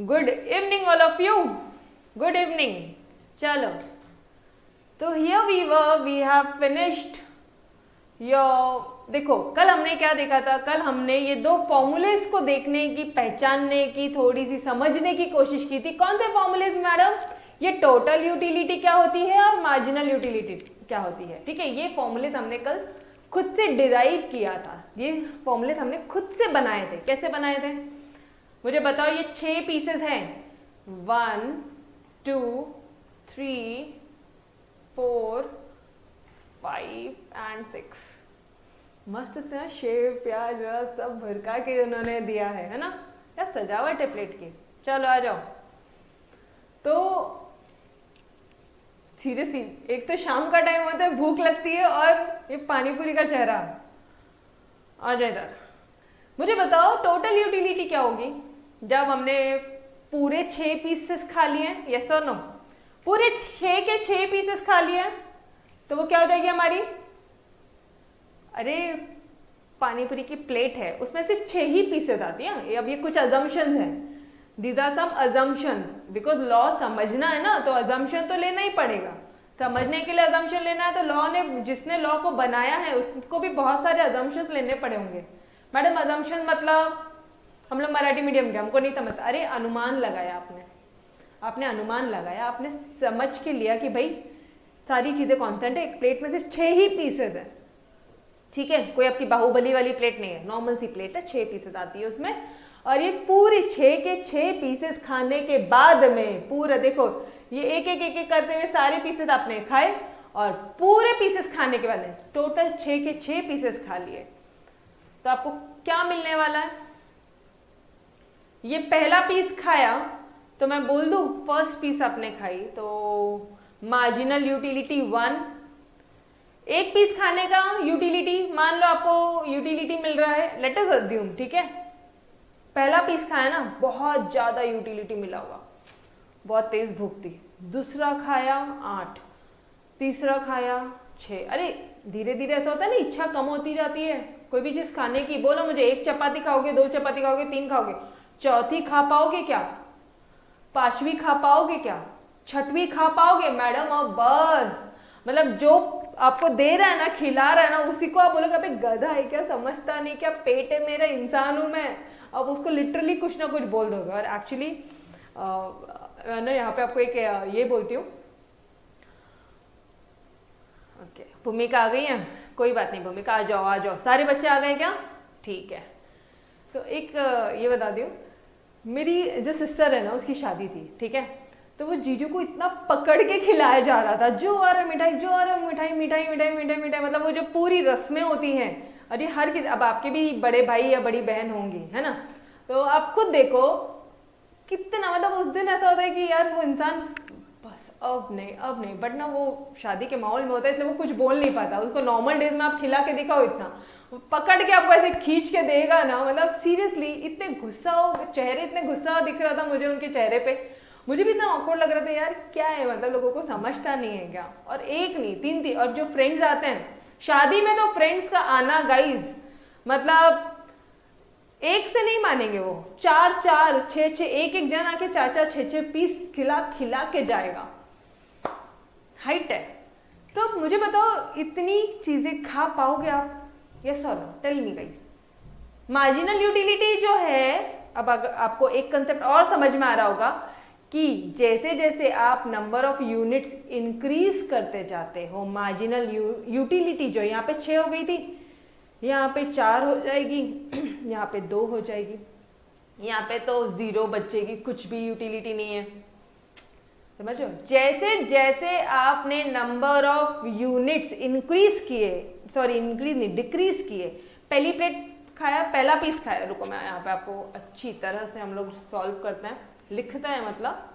Good evening all of you, good evening. चलो, तो here we have finished your, देखो कल हमने क्या देखा था, कल हमने ये दो फॉर्मूलेज को देखने की, पहचानने की, थोड़ी सी समझने की कोशिश की थी। कौन से फॉर्मूलेज मैडम? ये टोटल यूटिलिटी क्या होती है और मार्जिनल यूटिलिटी क्या होती है। ठीक है, ये फॉर्मूलेज हमने कल खुद से डिराइव किया था, ये फॉर्मूलेज हमने खुद से बनाए थे। कैसे बनाए थे मुझे बताओ। ये 6 पीसेज हैं, 1 2 3 4 5 एंड 6। मस्त से शेव प्याज सब भरका के उन्होंने दिया है ना, क्या सजावट है प्लेट की। चलो आ जाओ। तो सीरियसली एक तो शाम का टाइम होता है, भूख लगती है, और ये पानीपुरी का चेहरा। आ जाए इधर। मुझे बताओ टोटल यूटिलिटी क्या होगी जब हमने पूरे 6 पीसेस खा लिए। यस और नो? पूरे 6 के 6 पीसेस खा लिए तो वो क्या हो जाएगी हमारी? अरे पानीपुरी की प्लेट है, उसमें सिर्फ 6 ही पीसेस आती हैं। अब ये कुछ अजम्पशंस हैं, these are some assumptions, because law समझना है ना, तो अजम्पशन तो लेना ही पड़ेगा। समझने के लिए अजम्पशन लेना है तो लॉ ने, जिसने लॉ को बनाया है उसको भी बहुत सारे अजम्पशंस लेने पड़े होंगे। मैडम अजम्पशन मतलब, हम लोग मराठी मीडियम के, हमको नहीं समझता। अरे अनुमान लगाया आपने अनुमान लगाया, आपने समझ के लिया कि भाई सारी चीजें कॉन्स्टेंट है, एक प्लेट में सिर्फ 6 ही पीसेस है। ठीक है, कोई आपकी बाहुबली वाली प्लेट नहीं है, नॉर्मल सी प्लेट है, 6 पीसेस आती है उसमें। और ये पूरी 6 के 6 पीसेस खाने के बाद में पूरा देखो, ये एक एक करते हुए सारे पीसेस आपने खाए, और पूरे पीसेस खाने के बाद में टोटल 6 के 6 पीसेस खा लिए, तो आपको क्या मिलने वाला है? ये पहला पीस खाया तो मैं बोल दूं फर्स्ट पीस आपने खाई तो मार्जिनल यूटिलिटी 1। एक पीस खाने का यूटिलिटी, मान लो आपको यूटिलिटी मिल रहा है, लेट अस अज्यूम, ठीक है, पहला पीस खाया ना, बहुत ज्यादा यूटिलिटी मिला होगा, बहुत तेज भूख थी। दूसरा खाया 8, तीसरा खाया 6। अरे धीरे धीरे ऐसा होता है ना, इच्छा कम होती जाती है कोई भी चीज खाने की। बोलो मुझे 1 चपाती खाओगे, 2 चपाती खाओगे, 3 खाओगे, चौथी खा पाओगे क्या? 5वीं खा पाओगे क्या? 6वीं खा पाओगे? मैडम अब बस, मतलब जो आपको दे रहा है ना, खिला रहा है ना, उसी को आप बोलोगे अबे गधा है क्या, समझता नहीं क्या, पेट है मेरा, इंसान हूं मैं। अब उसको लिटरली कुछ ना कुछ बोल दोगे। और एक्चुअली ना यहाँ पे आपको एक ये बोलती हूँ, ओके भूमिका आ गई है, कोई बात नहीं भूमिका, आ जाओ आ जाओ, सारे बच्चे आ गए क्या? ठीक है। तो एक ये बता दूँ, मेरी जो सिस्टर है ना उसकी शादी थी, ठीक है, तो वो जीजू को इतना पकड़ के खिलाया जा रहा था, जो आ रहा मिठाई, जो आ रहा मिठाई, मिठाई मिठाई मिठाई मिठाई, मतलब वो जो पूरी रस्में होती हैं। और ये हर किसी, अब आपके भी बड़े भाई या बड़ी बहन होंगी, है ना, तो आप खुद देखो कितना, मतलब उस दिन ऐसा होता है कि यार वो इंसान बस अब नहीं, बट ना वो शादी के माहौल में होता है, इसलिए वो कुछ बोल नहीं पाता। उसको नॉर्मल डेज में आप खिला के दिखाओ, इतना पकड़ के आपको ऐसे खींच के देगा ना, मतलब सीरियसली इतने गुस्सा हो चेहरे, इतने गुस्सा दिख रहा था मुझे उनके चेहरे पे। मुझे भी इतना ऑकवर्ड लग रहा था यार, क्या है, मतलब लोगों को समझता नहीं है क्या। और एक नहीं 3 और जो फ्रेंड्स आते हैं शादी में, तो फ्रेंड्स का आना गाइज, मतलब एक से नहीं मानेंगे, वो 4 4 6 6, एक जन आके 4 4 6 6 पीस खिला के जाएगा। हाइट है। तो मुझे बताओ इतनी चीजें खा पाओगे आप? यस और no, tell me guys. Marginal utility जो है, अब आपको एक कंसेप्ट और समझ में आ रहा होगा कि जैसे जैसे आप नंबर ऑफ यूनिट्स इंक्रीज करते जाते हो, मार्जिनल यूटिलिटी जो यहाँ पे 6 हो गई थी, यहाँ पे 4 हो जाएगी, यहाँ पे 2 हो जाएगी, यहाँ पे तो 0 बचेगी, कुछ भी यूटिलिटी नहीं है। समझो, जैसे जैसे आपने नंबर ऑफ यूनिट्स इंक्रीज किए, सॉरी इंक्रीज नहीं डिक्रीज किए, पहली प्लेट खाया, पहला पीस खाया, रुको मैं यहाँ पे आपको अच्छी तरह से हम लोग सॉल्व करते हैं, लिखता है मतलब,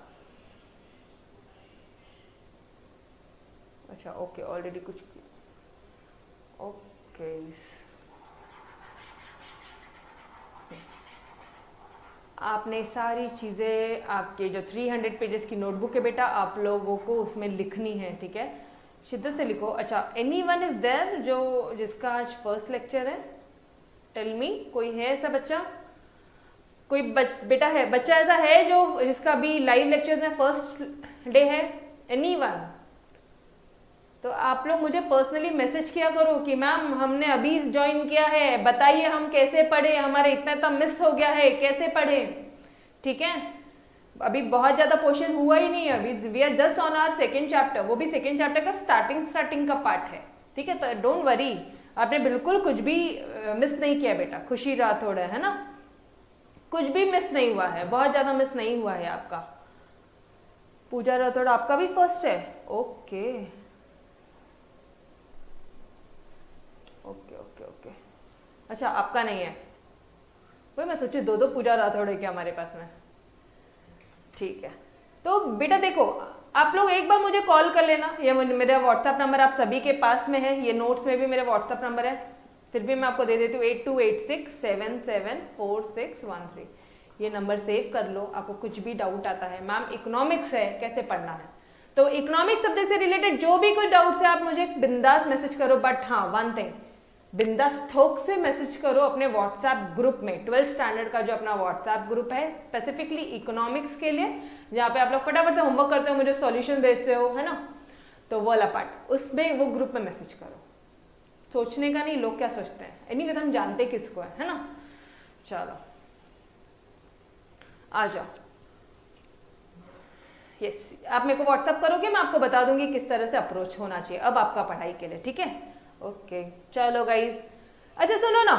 अच्छा ओके ऑलरेडी कुछ, ओके आपने सारी चीज़ें, आपके जो 300 पेजेस की नोटबुक है बेटा, आप लोगों को उसमें लिखनी है, ठीक है, शिद्दत से लिखो। अच्छा, एनीवन इज देयर जो जिसका आज फर्स्ट लेक्चर है? टेल मी, कोई है ऐसा बच्चा? कोई बेटा है, बच्चा ऐसा है जो जिसका अभी लाइव लेक्चर में फर्स्ट डे है? एनीवन? तो आप लोग मुझे पर्सनली मैसेज किया करो कि मैम हमने अभी ज्वाइन किया है, बताइए हम कैसे पढ़े, हमारे इतना मिस हो गया है, कैसे पढ़े। ठीक है, अभी बहुत ज्यादा पोर्शन हुआ ही नहीं है, अभी we are just on our second chapter, वो भी सेकेंड चैप्टर का स्टार्टिंग का पार्ट है। ठीक है, तो डोंट वरी, आपने बिल्कुल कुछ भी मिस नहीं किया बेटा। खुशी राठौड़ है ना, कुछ भी मिस नहीं हुआ है, बहुत ज्यादा मिस नहीं हुआ है आपका। पूजा राठौड़ आपका भी फर्स्ट है? ओके ओके ओके ओके, अच्छा आपका नहीं है? वही मैं सोची दो पूजा राठौड़ है क्या हमारे पास में। ठीक है, तो बेटा देखो, आप लोग एक बार मुझे कॉल कर लेना, ये मेरा व्हाट्सएप नंबर आप सभी के पास में है, ये नोट्स में भी मेरा व्हाट्सएप नंबर है, फिर भी मैं आपको दे देती हूँ 8286774613। ये नंबर सेव कर लो, आपको कुछ भी डाउट आता है, मैम इकोनॉमिक्स है कैसे पढ़ना है, तो इकोनॉमिक्स सब्जेक्ट से रिलेटेड जो भी कोई डाउट है आप मुझे बिंदास मैसेज करो। बट हाँ, वन थिंग, बिंदास थोक से मैसेज करो अपने व्हाट्सएप ग्रुप में, 12th स्टैंडर्ड का जो अपना व्हाट्सएप ग्रुप है स्पेसिफिकली इकोनॉमिक्स के लिए, जहाँ पे आप लोग फटाफट से होमवर्क करते हो, मुझे सॉल्यूशन भेजते हो, है ना, तो वो वाला पार्ट, उसमें वो ग्रुप में मैसेज करो। सोचने का नहीं लोग क्या सोचते हैं, एनीवे हम जानते किसको है ना। चलो आ जाओ, यस आप मेरे को व्हाट्सएप करोगे, मैं आपको बता दूंगी किस तरह से अप्रोच होना चाहिए अब आपका पढ़ाई के लिए। ठीक है, ओके चलो गाइज। अच्छा सुनो ना,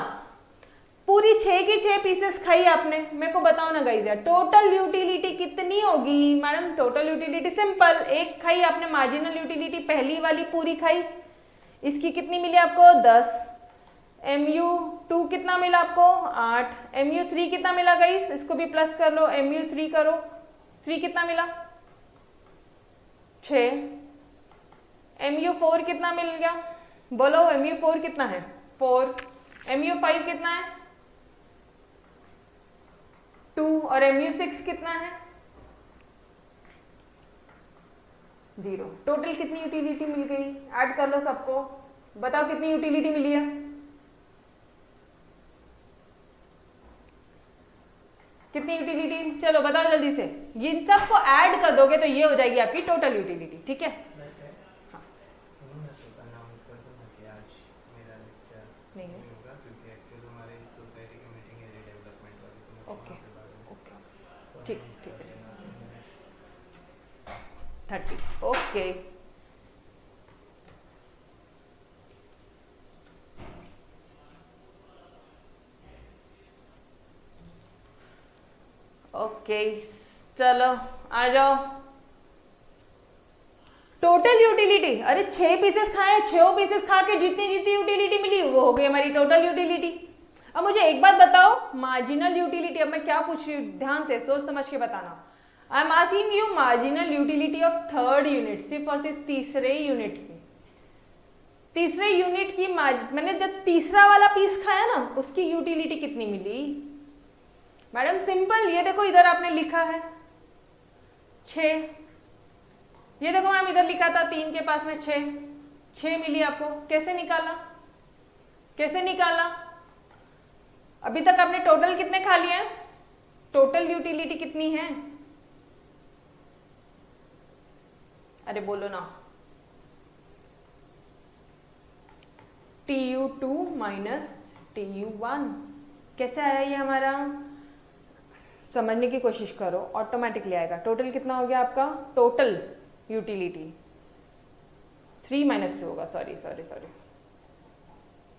पूरी 6 की 6 पीसेस खाई आपने, मेरे को बताओ ना गाइज यार, टोटल यूटिलिटी कितनी होगी? मैडम टोटल यूटिलिटी सिंपल, एक खाई आपने मार्जिनल यूटिलिटी, पहली वाली पूरी खाई, इसकी कितनी मिली आपको? 10। MU2 कितना मिला आपको? 8। MU3 कितना मिला गाइज? इसको भी प्लस कर लो, MU3 करो, 3 कितना मिला? 6। MU4 कितना मिल गया? बोलो MU4 कितना है? 4। MU5 कितना है? 2। और MU6 कितना है? 0। टोटल कितनी यूटिलिटी मिल गई? ऐड कर लो सबको, बताओ कितनी यूटिलिटी मिली है? कितनी यूटिलिटी? चलो बताओ जल्दी से, ये सबको ऐड कर दोगे तो ये हो जाएगी आपकी टोटल यूटिलिटी। ठीक है, नहीं है, ओके ओके ठीक ठीक है, 30 ओके। ओके चलो आ जाओ, टोटल यूटिलिटी, अरे 6 पीसेस खाए, 6 पीसेस खा के जितनी जितनी यूटिलिटी मिली वो हो गई हमारी टोटल यूटिलिटी। अब मुझे एक बात बताओ, मार्जिनल यूटिलिटी, अब मैं क्या पूछ रही हूँ ध्यान से सोच समझ के बताना। I am asking you marginal utility of 3rd unit, सिर्फ और सिर्फ तीसरे यूनिट की, तीसरे यूनिट की मैंने जब तीसरा वाला पीस खाया ना, उसकी यूटिलिटी कितनी मिली? मैडम सिंपल, ये देखो इधर आपने लिखा है 6, ये देखो मैम इधर लिखा था 3 के पास में 6 मिली आपको, कैसे निकाला? कैसे निकाला? अभी तक आपने टोटल कितने खा लिए हैं? टोटल यूटिलिटी कितनी है? अरे बोलो ना, TU2 माइनस TU1 कैसे आया ये हमारा? समझने की कोशिश करो, ऑटोमेटिकली आएगा। टोटल कितना हो गया आपका? टोटल यूटिलिटी 3 - 2 होगा, सॉरी,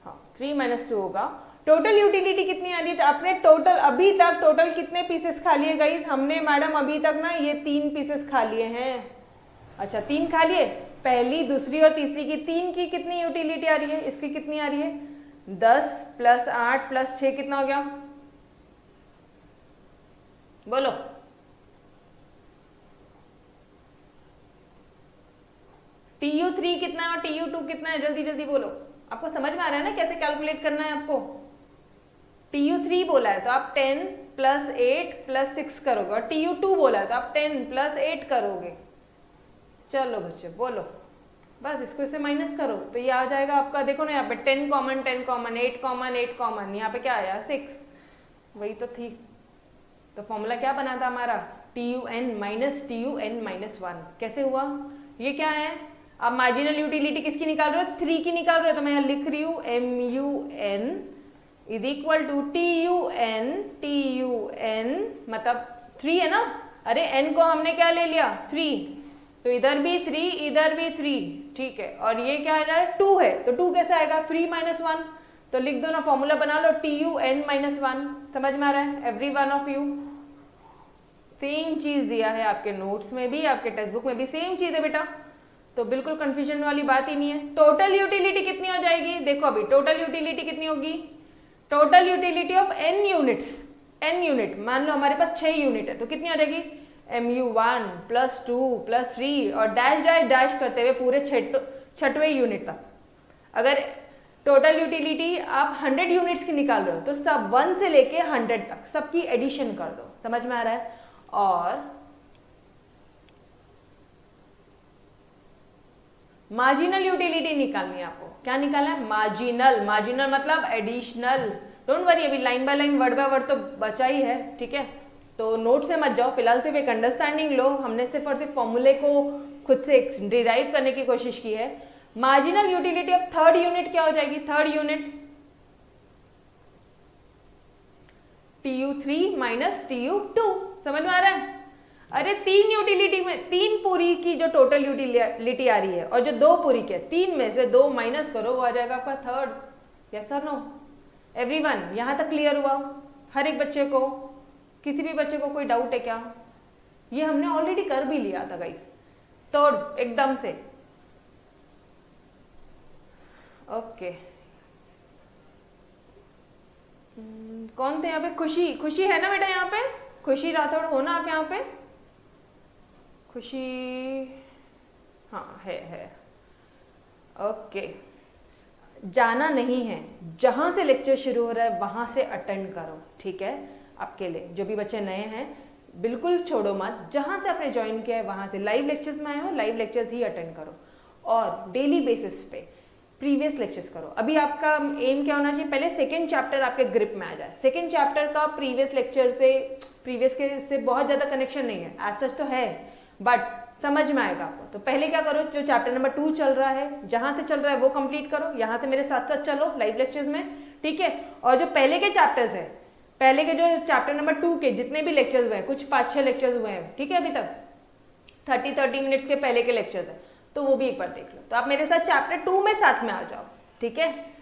हाँ 3 - 2 होगा। टोटल यूटिलिटी कितनी आ रही है? आपने टोटल अभी तक टोटल कितने पीसेस खा लिए गाइस? हमने मैडम अभी तक ना ये 3 पीसेस खा लिए हैं। अच्छा 3 खा लिए, पहली दूसरी और तीसरी की 3 की कितनी यूटिलिटी आ रही है? इसकी कितनी आ रही है? 10 + 8 + 6 कितना हो गया? बोलो। TU3 कितना है और TU2 कितना है? जल्दी जल्दी बोलो, आपको समझ में आ रहा है ना कैसे कैलकुलेट करना है आपको? TU3 बोला है तो आप 10 + 8 + 6 करोगे, और TU2 बोला है तो आप 10 + 8 करोगे। चलो बच्चे बोलो, बस इसको इससे माइनस करो तो ये आ जाएगा आपका। देखो ना यहाँ पे 10 कॉमन, 10 कॉमन, 8 कॉमन, 8 कॉमन, यहाँ पे क्या आया? 6, वही तो थी। तो फॉर्मूला क्या बना था हमारा, TUN माइनस TUN माइनस 1। कैसे हुआ, ये क्या है, आप मार्जिनल यूटिलिटी किसकी निकाल रहे हो, 3 की निकाल रहे हो, तो मैं यहाँ लिख रही हूँ MUN is equal to TUN मतलब 3 है ना, अरे n को हमने क्या ले लिया 3, तो इधर भी 3 इधर भी 3, ठीक है, और ये क्या है 2 है, तो 2 कैसे आएगा 3 माइनस 1, तो लिख दो ना, फॉर्मूला बना लो TUN माइनस 1। समझ में आ रहा है every one of you, same चीज दिया है आपके नोट्स में भी, आपके टेक्स्ट बुक में भी सेम चीज है बेटा, तो बिल्कुल कंफ्यूजन वाली बात ही नहीं है। टोटल यूटिलिटी कितनी हो जाएगी, देखो अभी टोटल यूटिलिटी कितनी होगी, total utility of n units, n unit, मान लो हमारे पास 6 यूनिट है, तो कितनी हो जाएगी MU1 प्लस 2 प्लस 3 और डैश डैश डैश करते हुए पूरे 6वें यूनिट तक। अगर टोटल यूटिलिटी आप 100 यूनिट्स की निकाल रहे हो तो सब 1 से लेके 100 तक सबकी एडिशन कर दो, समझ में आ रहा है। और मार्जिनल यूटिलिटी निकालनी है आपको, क्या निकालना है मार्जिनल, मार्जिनल मतलब एडिशनल। डोंट वरी, अभी line by line word by word तो बचा ही है, ठीक है, तो नोट से मत जाओ, फिलहाल सिर्फ एक अंडरस्टैंडिंग लो। हमने सिर्फ और सिर्फ फॉर्मूले को खुद से डिराइव करने की कोशिश की है। Marginal utility of third unit क्या हो जाएगी, third unit TU3 minus TU2, समझ में आ रहा है। अरे 3 यूटिलिटी में 3 पूरी की जो टोटल यूटिलिटी आ रही है और जो 2 पूरी के 3 में से 2 माइनस करो, वो आ जाएगा आपका थर्ड। यस और नो एवरीवन, यहां तक क्लियर हुआ हर एक बच्चे को, किसी भी बच्चे को कोई डाउट है क्या, ये हमने ऑलरेडी कर भी लिया था गाइस, थर्ड एकदम से। ओके कौन थे यहाँ पे, खुशी, खुशी है ना बेटा यहाँ पे, खुशी राठौड़ हो ना आप यहाँ पे, खुशी, हाँ है। ओके, जाना नहीं है, जहां से लेक्चर शुरू हो रहा है वहां से अटेंड करो, ठीक है। आपके लिए जो भी बच्चे नए हैं बिल्कुल छोड़ो मत, जहां से आपने ज्वाइन किया है वहां से लाइव लेक्चर्स में आए हो, लाइव लेक्चर्स ही अटेंड करो और डेली बेसिस पे प्रीवियस लेक्चर्स करो। अभी आपका एम क्या होना चाहिए, पहले सेकंड चैप्टर आपके ग्रिप में आ जाए। सेकंड चैप्टर का प्रीवियस लेक्चर से, प्रीवियस के से बहुत ज्यादा कनेक्शन नहीं है, एज सच तो है बट समझ में आएगा आपको। तो पहले क्या करो, जो चैप्टर नंबर 2 चल रहा है, जहां से चल रहा है वो कंप्लीट करो, यहां से मेरे साथ साथ चलो लाइव लेक्चर्स में, ठीक है। और जो पहले के चैप्टर्स है, पहले के जो चैप्टर नंबर 2 के जितने भी लेक्चर्स हुए हैं, कुछ 5-6 लेक्चर्स हुए हैं, ठीक है, अभी तक 30 मिनट्स के पहले के लेक्चर्स है, तो वो भी एक बार देख लो। तो आप मेरे साथ चैप्टर 2 में साथ में आ जाओ, ठीक है।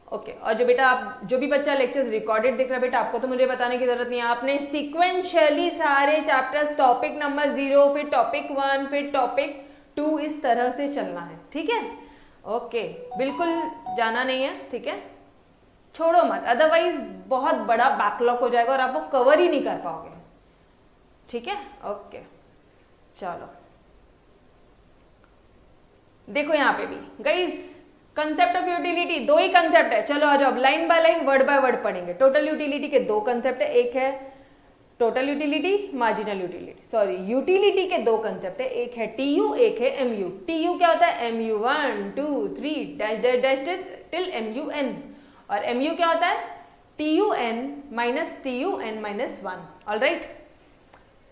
ओके, और जो बेटा आप, जो भी बच्चा लेक्चर्स रिकॉर्डेड देख रहा है बेटा, आपको तो मुझे बताने की जरूरत नहीं है, आपने सिक्वेंशियली सारे चैप्टर्स, टॉपिक नंबर 0 फिर टॉपिक 1 फिर टॉपिक 2 इस तरह से चलना है, ठीक है। ओके, बिल्कुल जाना नहीं है, ठीक है, छोड़ो मत, अदरवाइज बहुत बड़ा बैकलॉग हो जाएगा और आप वो कवर ही नहीं कर पाओगे, ठीक है। ओके चलो देखो यहाँ पे भी guys, concept of utility 2 he concept है। चलो आ जाओ, अब line by line word by word पढ़ेंगे। टोटल यूटिलिटी के 2 कंसेप्ट है, एक है total utility, marginal utility, sorry utility के 2 कंसेप्ट है, एक है TU, एक है MU। TU क्या होता है, MU1 2 3 dash dash dash till MUN, और MU क्या होता है TUN minus TUN minus 1। Alright,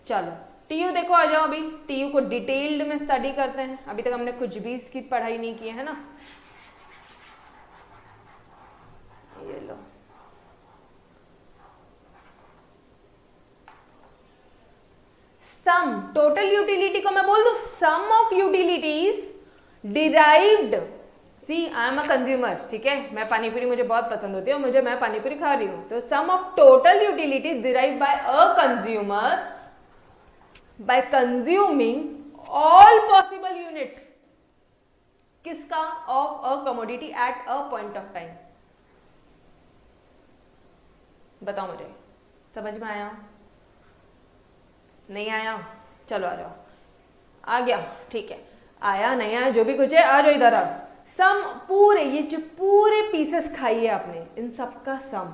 चलो TU देखो आ जाओ, अभी TU को डिटेल्ड में स्टडी करते हैं। अभी तक हमने कुछ भी इसकी पढ़ाई नहीं की है ना, ये लो सम, टोटल यूटिलिटी को मैं बोल दूं sum of utilities derived, see I am a consumer, ठीक है, मैं पानीपुरी मुझे बहुत पसंद होती है और मैं पानीपुरी खा रही हूं, तो sum of total utilities derived by a consumer by consuming all possible units, किसका, of a commodity at a point of time. बताओ मुझे, समझ में आया, नहीं आया, चलो आ जाओ, आ गया, ठीक है, आया नहीं आया जो भी कुछ है, आ जाओ इधर आओ। सम, पूरे ये जो पूरे पीसेस खाई है आपने, इन सब का सम,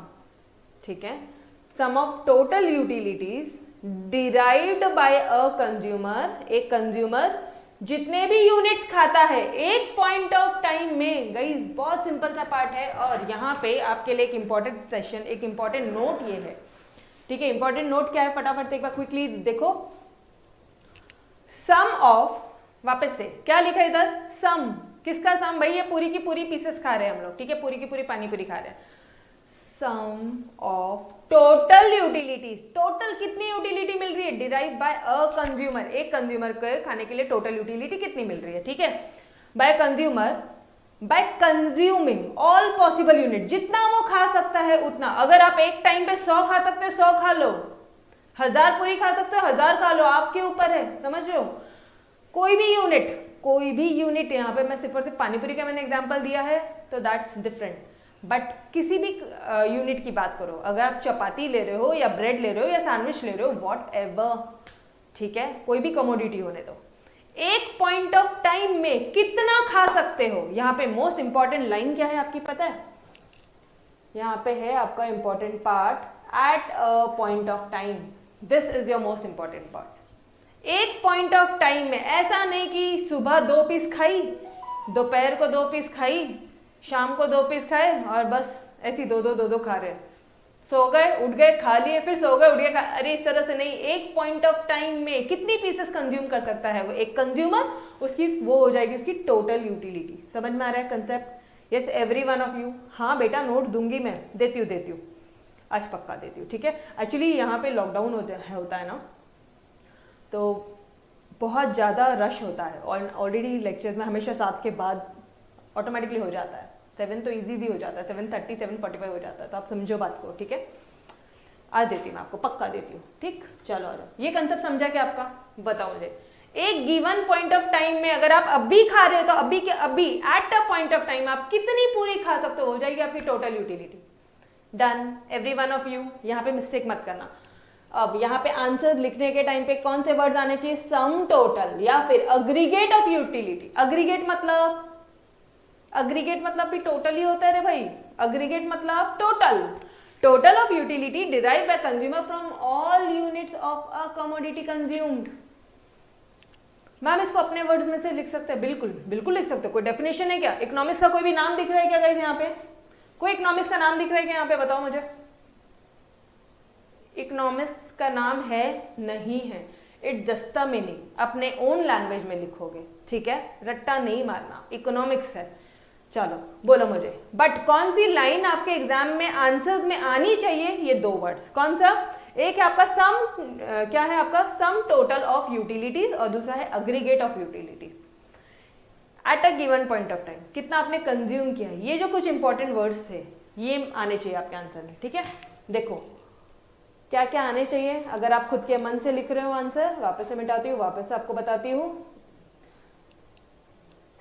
ठीक है, sum of total utilities derived by a consumer, एक कंज्यूमर जितने भी यूनिट्स खाता है एक पॉइंट ऑफ टाइम में। गाइस बहुत सिंपल सा पार्ट है, और यहाँ पे आपके लिए एक इंपॉर्टेंट सेशन, एक इंपॉर्टेंट नोट ये है ठीक है, इंपॉर्टेंट नोट क्या है फटाफट एक बार क्विकली देखो। सम ऑफ, वापस से क्या लिखा है इधर, सम, किसका सम भाई, ये पूरी की पूरी पीसेस खा रहे हैं हम लोग, ठीक है, पूरी की पूरी पानी पूरी खा रहे हैं। सम ऑफ टोटल यूटिलिटीज, टोटल कितनी यूटिलिटी मिल रही है, डिराइव बाय अ कंज्यूमर, एक कंज्यूमर के खाने के लिए टोटल यूटिलिटी कितनी मिल रही है, ठीक है, by consumer by consuming all possible unit, जितना वो खा सकता है उतना। अगर आप एक टाइम पे 100 खा सकते हो 100 खा लो, 1000 पूरी खा सकते हो 1000 खा लो, आपके ऊपर है, समझ रहे हो। कोई भी यूनिट यहाँ पे मैं सिर्फ और सिर्फ पानीपुरी का मैंने एग्जांपल दिया है तो दैट्स डिफरेंट, बट किसी भी यूनिट की बात करो, अगर आप चपाती ले रहे हो या ब्रेड ले रहे हो या सैंडविच ले रहे हो, वॉट एवर, ठीक है, कोई भी कमोडिटी होने दो, एक पॉइंट ऑफ टाइम में कितना खा सकते हो। यहाँ पे मोस्ट इंपॉर्टेंट लाइन क्या है आपकी पता है, यहाँ पे है आपका important part, eight a point of time, this is your most important part. एक पॉइंट ऑफ टाइम में, ऐसा नहीं कि सुबह 2 पीस खाई, दोपहर को 2 पीस खाई, शाम को 2 पीस खाए और बस ऐसी दो खा रहे, सो गए उठ गए खा लिए, फिर सो गए उठ गए, अरे इस तरह से नहीं। एक पॉइंट ऑफ टाइम में कितनी पीसेस कंज्यूम कर सकता है वो एक कंज्यूमर, उसकी वो हो जाएगी उसकी टोटल यूटिलिटी। समझ में आ रहा है concept? Yes every one of you. हाँ बेटा नोट दूंगी मैं, देती हूँ आज पक्का देती हूँ, ठीक है। एक्चुअली यहाँ पे लॉकडाउन होता है ना, तो बहुत ज़्यादा रश होता है और ऑलरेडी लेक्चर्स में हमेशा 7 के बाद ऑटोमेटिकली हो जाता है, 7 तो इजी हो जाता है, 7:30 7:45 हो जाता है, तो आप समझो बात को, ठीक है। आज देती हूँ मैं आपको, पक्का देती हूँ, ठीक। चलो आ जाओ, ये कंसेप्ट समझा क्या आपका, बताओ मुझे। एक गिवन पॉइंट ऑफ टाइम में अगर आप अभी खा रहे हो तो अभी के अभी eight a point of time आप कितनी पूरी खा सकते हो जाएगी आपकी total utility. Done every one of you, यहाँ पे मिस्टेक मत करना। अब यहाँ पे आंसर लिखने के टाइम पे कौन से वर्ड्स आने चाहिए, सम टोटल या फिर अग्रीगेट ऑफ यूटिलिटी। अग्रीगेट मतलब भी टोटल ही होता है रे भाई, अग्रीगेट मतलब total of utility derive by consumer from all units of a commodity consumed. Ma'am इसको अपने वर्ड्स में से लिख सकते हैं, बिल्कुल लिख सकते हो। कोई डेफिनेशन है क्या? इकोनॉमिक्स का कोई भी नाम दिख रहा है क्या गाइस यहाँ पे? कोई इकोनॉमिक्स का नाम दिख रहा है क्या यहाँ पे, बताओ मुझे। इकोनॉमिक्स का नाम है नहीं है, इट जस्ट द मीनिंग, अपने ओन लैंग्वेज में लिखोगे, ठीक है, रट्टा नहीं मारना, इकोनॉमिक्स है। चलो बोलो मुझे, बट कौन सी लाइन आपके एग्जाम में आंसर्स में आनी चाहिए, ये 2 वर्ड्स, कौन सा? एक है आपका सम, क्या है आपका, सम टोटल ऑफ यूटिलिटीज, और दूसरा है aggregate of utilities eight a given point of time, कितना आपने कंज्यूम किया है। ये जो कुछ इंपॉर्टेंट वर्ड्स थे ये आने चाहिए आपके आंसर में, ठीक है। देखो क्या क्या आने चाहिए, अगर आप खुद के मन से लिख रहे हो आंसर, वापस से मिटाती हूँ, वापस से आपको बताती हूँ।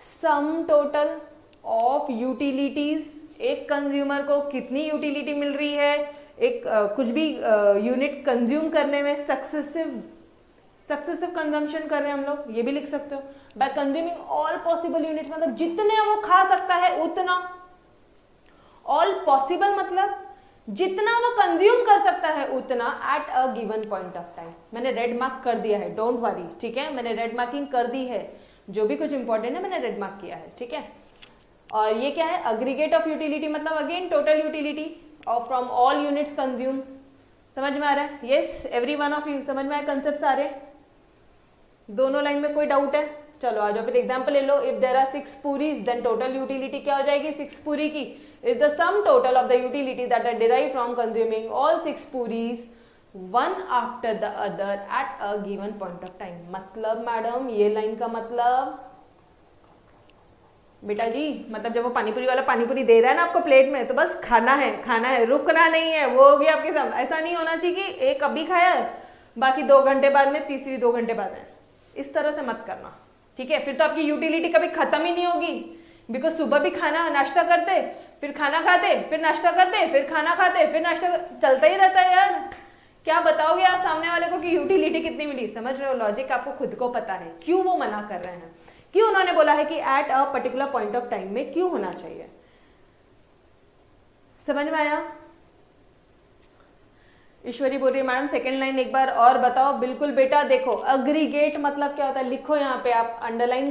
सम टोटल ऑफ यूटिलिटीज, एक कंज्यूमर को कितनी यूटिलिटी मिल रही है, एक कुछ भी यूनिट कंज्यूम करने में, सक्सेसिव कंजम्पशन कर रहे हैं हम लोग, ये भी लिख सकते हो। Bye consuming all possible units, मतलब जितने वो खा सकता है उतना। ऑल पॉसिबल मतलब जितना वो कंज्यूम कर सकता है उतना eight a given point of time. मैंने रेड मार्क कर दिया है, डोंट वरी, ठीक है, मैंने रेड मार्किंग कर दी है, जो भी कुछ इंपॉर्टेंट है मैंने रेड मार्क किया है, ठीक है। और ये क्या है, अग्रीगेट ऑफ यूटिलिटी मतलब अगेन टोटल यूटिलिटी और फ्रॉम ऑल यूनिट्स कंज्यूम। समझ में आ रहा है? Yes every one of you, समझ में आए कंसेप्ट सारे? दोनों लाइन में कोई डाउट है? चलो आ जाओ फिर एग्जाम्पल ले लो। If there are 6 puris then total utility क्या हो जाएगी, 6 पूरी की is the sum total of the utility that are derived from consuming all 6 puris one after the other at a given point of time. मतलब मैडम ये line का मतलब बेटा जी, मतलब जब वो पानीपुरी वाला पानीपुरी दे रहा है ना आपको प्लेट में, तो बस खाना है, रुकना नहीं है, वो हो गया आपके साथ। ऐसा नहीं होना चाहिए कि एक अभी खाया बाकी 2 घंटे बाद में, तीसरी 2 घंटे बाद में, इस तरह से मत करना, ठीक है। फिर तो आपकी यूटिलिटी कभी खत्म ही नहीं होगी, बिकॉज सुबह भी खाना नाश्ता करते, फिर खाना खाते, फिर नाश्ता करते, फिर खाना खाते, फिर नाश्ता चलता ही रहता है यार। क्या बताओगे आप सामने वाले को कि यूटिलिटी कितनी मिली? समझ रहे हो लॉजिक? आपको खुद को पता है क्यों वो मना कर रहे हैं, क्यों उन्होंने बोला है कि at a particular point of time में क्यों होना चाहिए। समझ में आया? ईश्वरी बोल रही है मैडम सेकेंड लाइन एक बार और बताओ। बिल्कुल बेटा, देखो अग्रीगेट मतलब क्या होता है, लिखो यहाँ पे, आप अंडरलाइन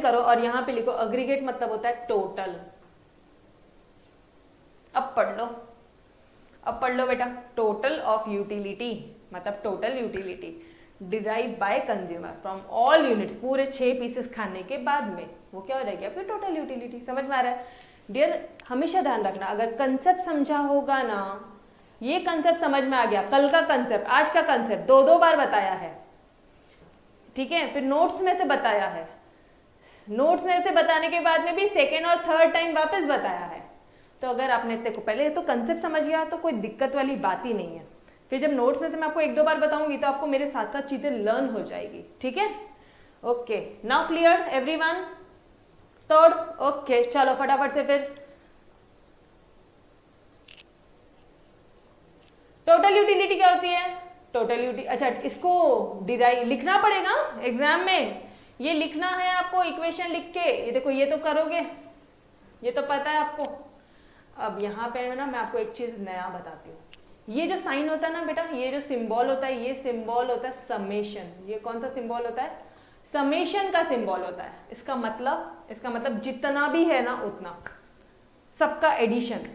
करो और यहाँ पे लिखो अग्रीगेट मतलब होता है टोटल। अब पढ़ लो, अब पढ़ लो बेटा, टोटल ऑफ यूटिलिटी मतलब total utility derive by consumer from all units, पूरे 6 पीसेस खाने के बाद में वो क्या हो जाएगी आपकी टोटल यूटिलिटी। समझ में आ रहा है डियर? हमेशा ध्यान रखना, अगर कंसेप्ट समझा होगा ना, ये कंसेप्ट समझ में आ गया, कल का कंसेप्ट आज का कंसेप्ट 2-2 बार बताया है, ठीक है, फिर नोट्स में से बताया है, नोट्स में से बताने के बाद में भी सेकेंड और थर्ड टाइम वापस बताया है। तो अगर आपने इतने को पहले तो कंसेप्ट समझ गया तो कोई दिक्कत वाली बात ही नहीं है। फिर जब नोट्स में से मैं आपको 1-2 बार बताऊंगी तो आपको मेरे साथ साथ चीजें लर्न हो जाएगी, ठीक है? Okay, now clear everyone? Third, okay चलो फटाफट से फिर टोटल यूटिलिटी क्या होती है? टोटल यूटिलिटी, अच्छा इसको डिराइव लिखना पड़ेगा एग्जाम में, ये लिखना है आपको इक्वेशन लिख के। ये देखो ये तो करोगे, ये तो पता है आपको। अब यहाँ पे है ना, मैं आपको एक चीज नया बताती हूँ। ये जो साइन होता है ना बेटा, ये जो सिंबल होता है, ये सिंबल होता है समेशन। ये कौन सा सिंबल होता है? समेशन का सिंबल होता है। इसका मतलब जितना भी है ना उतना, सबका एडिशन।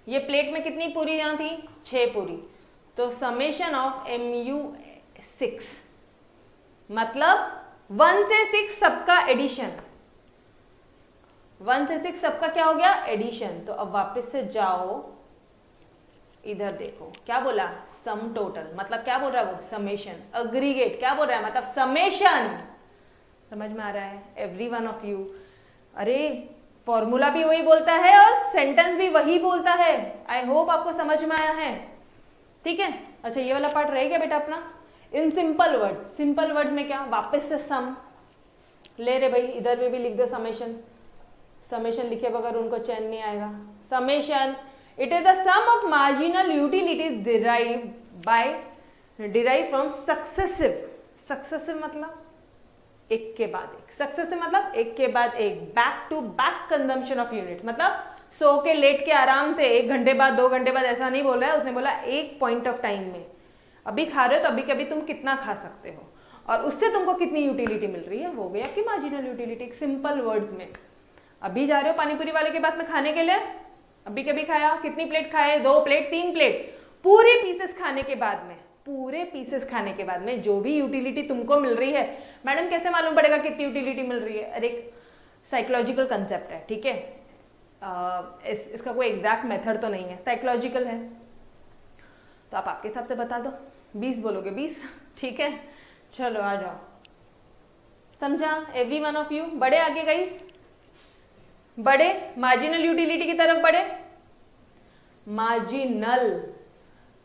ये प्लेट में कितनी पूरी यहाँ थी? 6 पूरी। तो समेशन ऑफ MU6 मतलब 1 से 6 सबका एडिशन। 1 से 6 सबका क्या हो गया? एडिशन। तो अब वापस से जाओ, इधर देखो क्या बोला? सम टोटल मतलब क्या बोल रहा है वो? समेशन। अग्रीगेट क्या बोल रहा है? मतलब समेशन। समझ में आ रहा है एवरी वन ऑफ यू? अरे फॉर्मूला भी वही बोलता है और सेंटेंस भी वही बोलता है। आई होप आपको समझ में आया है, ठीक है? अच्छा ये वाला पार्ट रह गया बेटा अपना in simple word. Simple word में क्या? वापस से सम ले रहे भाई, इधर में भी लिख दो समेशन। समेशन लिखे बगैर उनको चैन नहीं आएगा। Summation it is the sum of marginal utilities derive from successive मतलब एक के बाद एक, सक्सेसिव मतलब एक के बाद एक, back to back consumption of unit मतलब सो के लेट के आराम से 1 घंटे बाद 2 घंटे बाद ऐसा नहीं बोला है उसने, बोला एक पॉइंट ऑफ टाइम में। अभी खा रहे हो तो अभी कभी तुम कितना खा सकते हो और उससे तुमको कितनी यूटिलिटी मिल रही है, वो गई आपकी मार्जिनल यूटिलिटी। सिंपल वर्ड्स में अभी जा रहे हो पानीपुरी वाले के बाद में खाने के लिए, अभी कभी खाया, कितनी प्लेट खाए? 2 प्लेट 3 प्लेट, पूरे पीसेस खाने के बाद में, पूरे पीसेस खाने के बाद में जो भी यूटिलिटी तुमको मिल रही है। मैडम कैसे मालूम पड़ेगा कितनी यूटिलिटी मिल रही है? अरे एक साइकोलॉजिकल कंसेप्ट है, ठीक है? इसका कोई एग्जैक्ट मेथड तो नहीं है, साइकोलॉजिकल है। तो आप आपके हिसाब से बता दो, 20 बोलोगे 20, ठीक है? चलो आ जाओ, समझा एवरी वन ऑफ यू? बढ़े आगे गाइस, बढ़े मार्जिनल यूटिलिटी की तरफ बढ़े। मार्जिनल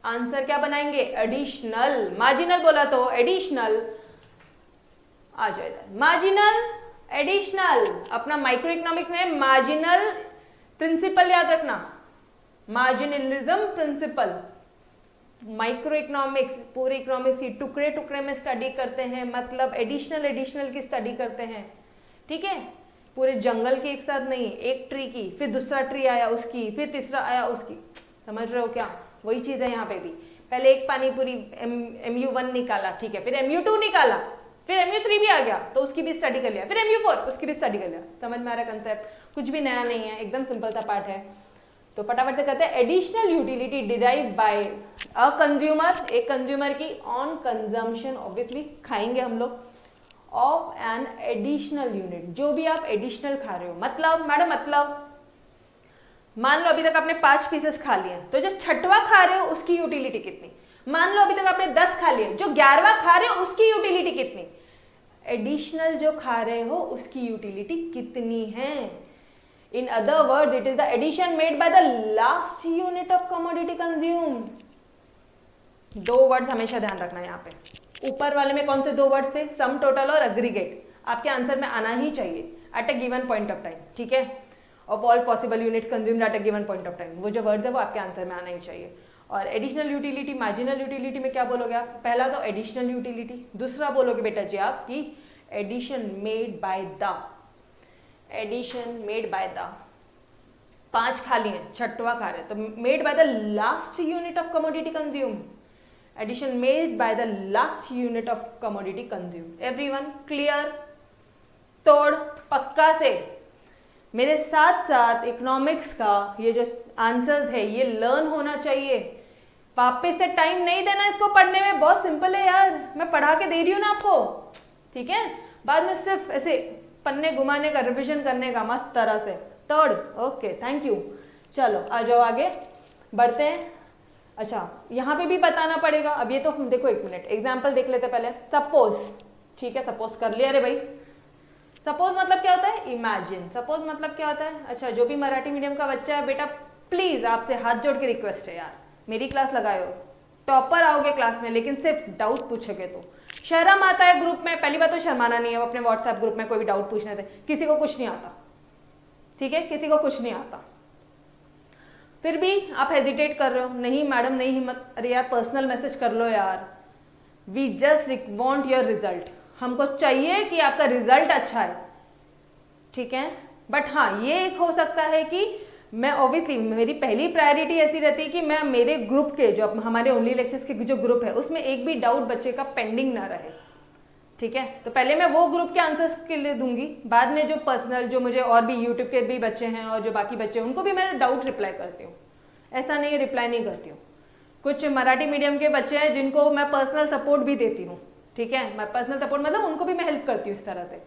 आंसर क्या बनाएंगे? एडिशनल। मार्जिनल बोला तो एडिशनल आ जाए इधर। मार्जिनल एडिशनल, अपना माइक्रो इकोनॉमिक्स में मार्जिनल प्रिंसिपल याद रखना, मार्जिनलिज्म प्रिंसिपल। माइक्रो इकोनॉमिक्स पूरे इकोनॉमिक्स की टुकड़े टुकड़े में स्टडी करते हैं, मतलब एडिशनल की स्टडी करते हैं, ठीक है? पूरे जंगल की एक साथ नहीं, एक ट्री की, फिर दूसरा ट्री आया उसकी, फिर तीसरा आया उसकी। समझ रहे हो क्या? वही चीज है यहाँ पे भी। पहले एक पानीपुरी MU1 निकाला, ठीक है, फिर MU2 निकाला, फिर MU3 भी आ गया तो उसकी भी स्टडी कर लिया, फिर MU4 उसकी भी स्टडी कर लिया। समझ में आ रहा कंसेप्ट? कुछ भी नया नहीं है, एकदम सिंपल सा पार्ट है। तो फटाफट से कहते हैं additional utility derive by a consumer, एक कंज्यूमर की ऑन कंजम्पशन, ऑब्वियसली खाएंगे हम लोग, ऑफ एन एडिशनल यूनिट। जो भी आप एडिशनल खा रहे हो, मतलब मैडम मतलब मान लो अभी तक आपने 5 पीसेस खा लिए, तो जो 6वां खा रहे हो उसकी यूटिलिटी कितनी? मान लो अभी तक आपने 10 खा लिए, जो 11वां खा रहे हो उसकी यूटिलिटी कितनी? एडिशनल जो खा रहे हो उसकी यूटिलिटी कितनी है? In other words it is the addition made by the last unit of commodity consumed. 2 words हमेशा ध्यान रखना यहाँ पे। ऊपर वाले में कौन से 2 वर्ड्स थे? सम टोटल और एग्रीगेट। आपके आंसर में आना ही चाहिए eight a given point of time, ठीक है? Of all possible units consumed eight a given point of time, वो जो वर्ड है वो आपके आंसर में आना ही चाहिए। और एडिशनल यूटिलिटी, मार्जिनल यूटिलिटी में क्या बोलोगे आप? पहला तो एडिशनल यूटिलिटी, दूसरा बोलोगे बेटा जी आप कि addition made by the, addition made by the. 5 खा लिए, 6वां खा रहे, तो made by the last unit of commodity consume, addition made by the last unit of commodity consume. Everyone clear? तोड़ पक्का से मेरे साथ साथ इकोनॉमिक्स का ये जो आंसर्स है ये लर्न होना चाहिए। वापस से टाइम नहीं देना इसको पढ़ने में, बहुत सिंपल है यार, मैं पढ़ा के दे रही हूँ ना आपको, ठीक है। बाद में सिर्फ ऐसे पन्ने घुमाने का, रिविजन करने का मस्त तरह से। Third, okay thank you. चलो आ जाओ आगे बढ़ते हैं। अच्छा यहाँ पे भी बताना पड़ेगा। अब ये तो देखो, एक मिनट एग्जाम्पल देख लेते पहले। सपोज, ठीक है, सपोज कर लिया रे भाई। सपोज मतलब क्या होता है? इमेजिन। सपोज मतलब क्या होता है? अच्छा, जो भी मराठी मीडियम का बच्चा है बेटा, प्लीज आपसे हाथ जोड़ के रिक्वेस्ट है यार, मेरी क्लास लगाओ। टॉपर आओगे क्लास में, लेकिन सिर्फ डाउट पूछोगे तो। शर्म आता है ग्रुप में, पहली बात तो शर्माना नहीं है अपने व्हाट्सएप ग्रुप में कोई भी डाउट पूछने से। किसी को कुछ नहीं आता, ठीक है, किसी को कुछ नहीं आता। फिर भी आप हेजिटेट कर रहे हो, नहीं मैडम नहीं हिम्मत, अरे यार पर्सनल मैसेज कर लो यार। We just want your result, हमको चाहिए कि आपका रिजल्ट अच्छा है, ठीक है। बट हाँ, ये एक हो सकता है कि मैं ऑब्वियसली मेरी पहली प्रायोरिटी ऐसी रहती है कि मैं मेरे ग्रुप के जो हमारे ओनली लेक्चर्स के जो ग्रुप है उसमें एक भी डाउट बच्चे का पेंडिंग ना रहे, ठीक है। तो पहले मैं वो ग्रुप के आंसर्स के लिए दूंगी, बाद में जो पर्सनल, जो मुझे और भी यूट्यूब के भी बच्चे हैं और जो बाकी बच्चे हैं उनको भी मैं डाउट रिप्लाई करती हूँ। ऐसा नहीं रिप्लाई नहीं करती हूँ। कुछ मराठी मीडियम के बच्चे हैं जिनको मैं पर्सनल सपोर्ट भी देती हूँ, ठीक है। मैं पर्सनल सपोर्ट मतलब उनको भी मैं हेल्प करती हूँ इस तरह से।